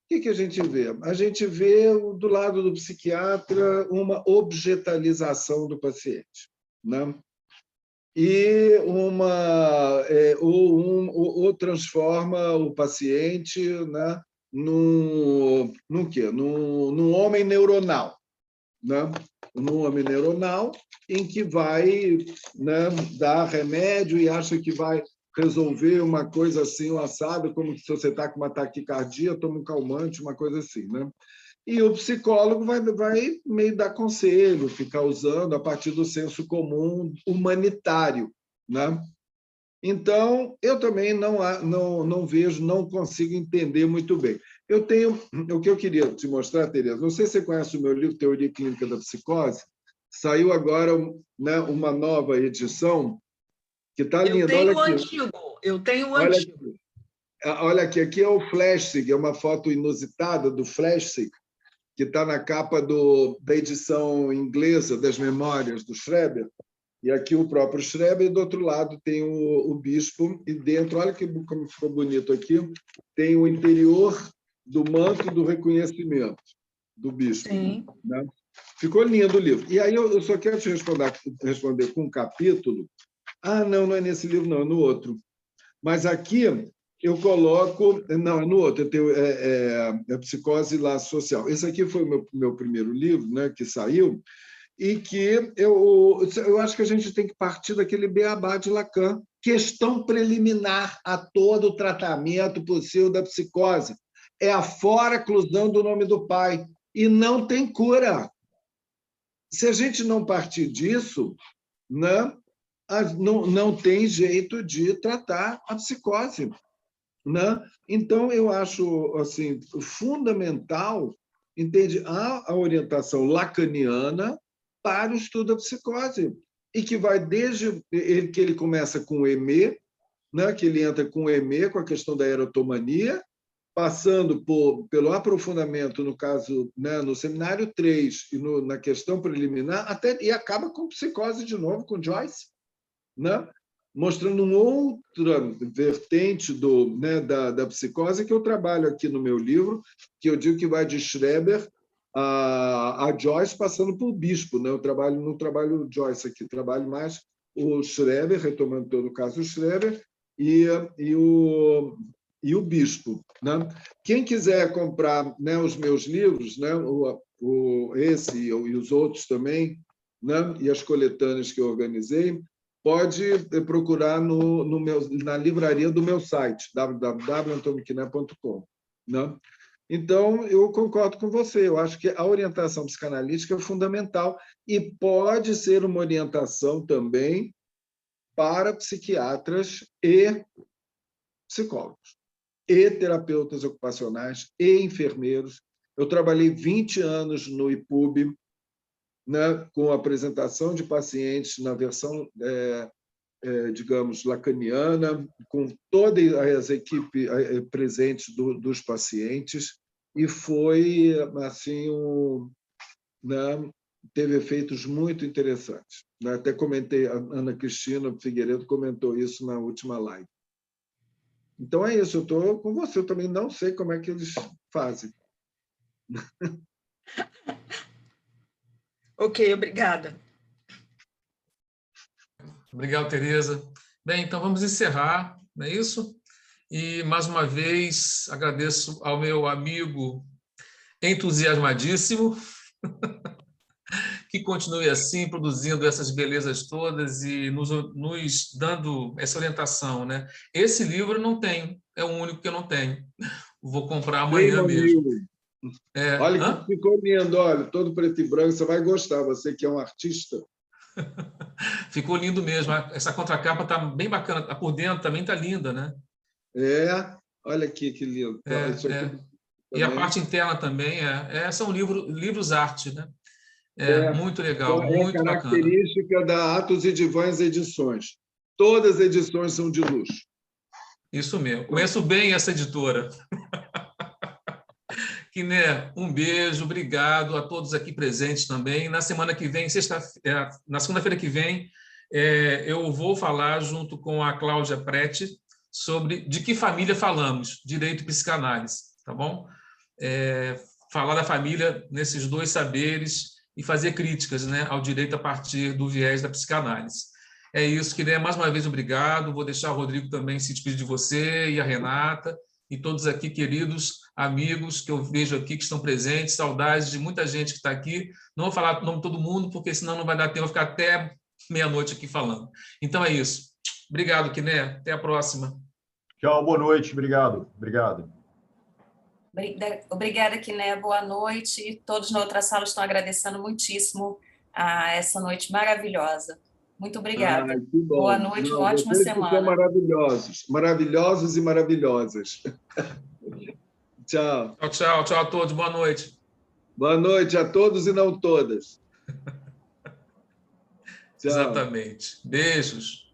O que a gente vê? A gente vê, do lado do psiquiatra, uma objetalização do paciente, né? E ou transforma o paciente, né, num homem neuronal, né? Num homem neuronal em que vai, né, dar remédio e acha que vai resolver uma coisa assim, um assado, como se você está com uma taquicardia, toma um calmante, uma coisa assim, né? E o psicólogo vai meio dar conselho, ficar usando a partir do senso comum humanitário, né? Então, eu também não vejo, não consigo entender muito bem. Eu tenho o que eu queria te mostrar, Tereza. Não sei se você conhece o meu livro Teoria Clínica da Psicose. Saiu agora, né, uma nova edição que está linda. Eu tenho o antigo. Olha aqui é o Flechsig, é uma foto inusitada do Flechsig, que está na capa da edição inglesa das Memórias do Schreber. E aqui o próprio Schreber, e do outro lado tem o bispo, e dentro, olha como ficou bonito aqui, tem o interior do manto do reconhecimento do bispo. Sim. Né? Ficou lindo o livro. E aí eu só quero te responder com um capítulo. Não é nesse livro, não, é no outro. Mas aqui eu coloco... Não, é no outro, eu tenho a Psicose e Laço Social. Esse aqui foi o meu primeiro livro, né, que saiu, e que eu acho que a gente tem que partir daquele beabá de Lacan, questão preliminar a todo o tratamento possível da psicose. É a fora-clusão do nome do pai, e não tem cura. Se a gente não partir disso, né, não tem jeito de tratar a psicose. Né? Então, eu acho assim, fundamental, entende, a orientação lacaniana para o estudo da psicose, e que vai desde que ele começa com o EME, né, que ele entra com o EME, com a questão da erotomania, passando pelo aprofundamento, no caso, né, no seminário 3 e na questão preliminar, e acaba com psicose de novo, com Joyce, né? Mostrando uma outra vertente da psicose que eu trabalho aqui no meu livro, que eu digo que vai de Schreber a Joyce, passando por Bispo. Né? Eu não trabalho Joyce aqui, trabalho mais o Schreber, retomando todo o caso o Schreber, e o Bispo. Né? Quem quiser comprar, né, os meus livros, né, esse e os outros também, né, e as coletâneas que eu organizei, pode procurar na livraria do meu site, www.antoniquiné.com. Né? Então, eu concordo com você. Eu acho que a orientação psicanalítica é fundamental e pode ser uma orientação também para psiquiatras e psicólogos, e terapeutas ocupacionais, e enfermeiros. Eu trabalhei 20 anos no IPUB, né, com a apresentação de pacientes na versão, digamos, lacaniana, com todas as equipes presentes dos pacientes, e foi assim né, teve efeitos muito interessantes. Até comentei, a Ana Cristina Figueiredo comentou isso na última live. Então é isso, eu estou com você, eu também não sei como é que eles fazem. Ok, obrigada. Obrigado, Tereza. Bem, então vamos encerrar, não é isso? E, mais uma vez, agradeço ao meu amigo entusiasmadíssimo, que continue assim, produzindo essas belezas todas e nos dando essa orientação, né? Esse livro eu não tenho, é o único que eu não tenho. Vou comprar amanhã mesmo. Olha que ficou lindo, olha, todo preto e branco, você vai gostar, você que é um artista. Ficou lindo mesmo, essa contracapa está bem bacana, por dentro também está linda, né? Olha aqui que lindo. E a parte interna também, são livros arte, né? Muito legal, muito bacana. Característica da Atos e Divãs Edições. Todas as edições são de luxo. Isso mesmo. Conheço bem essa editora. Quiné, um beijo, obrigado a todos aqui presentes também. Na semana que vem, na segunda-feira que vem, eu vou falar junto com a Cláudia Prete sobre de que família falamos, direito e psicanálise, tá bom? Falar da família nesses dois saberes e fazer críticas, né, ao direito a partir do viés da psicanálise. É isso, Quiné, mais uma vez obrigado. Vou deixar o Rodrigo também se despedir de você e a Renata e todos aqui, queridos amigos que eu vejo aqui que estão presentes, saudades de muita gente que está aqui. Não vou falar o nome de todo mundo, porque senão não vai dar tempo, vou ficar até meia-noite aqui falando. Então é isso. Obrigado, Quiné. Até a próxima. Tchau, boa noite. Obrigado. Obrigada, Quiné. Boa noite. Todos na outra sala estão agradecendo muitíssimo a essa noite maravilhosa. Muito obrigada. Boa noite, uma ótima semana. São maravilhosos e maravilhosas. Tchau. Tchau a todos. Boa noite. Boa noite a todos e não todas. Tchau. Exatamente. Beijos.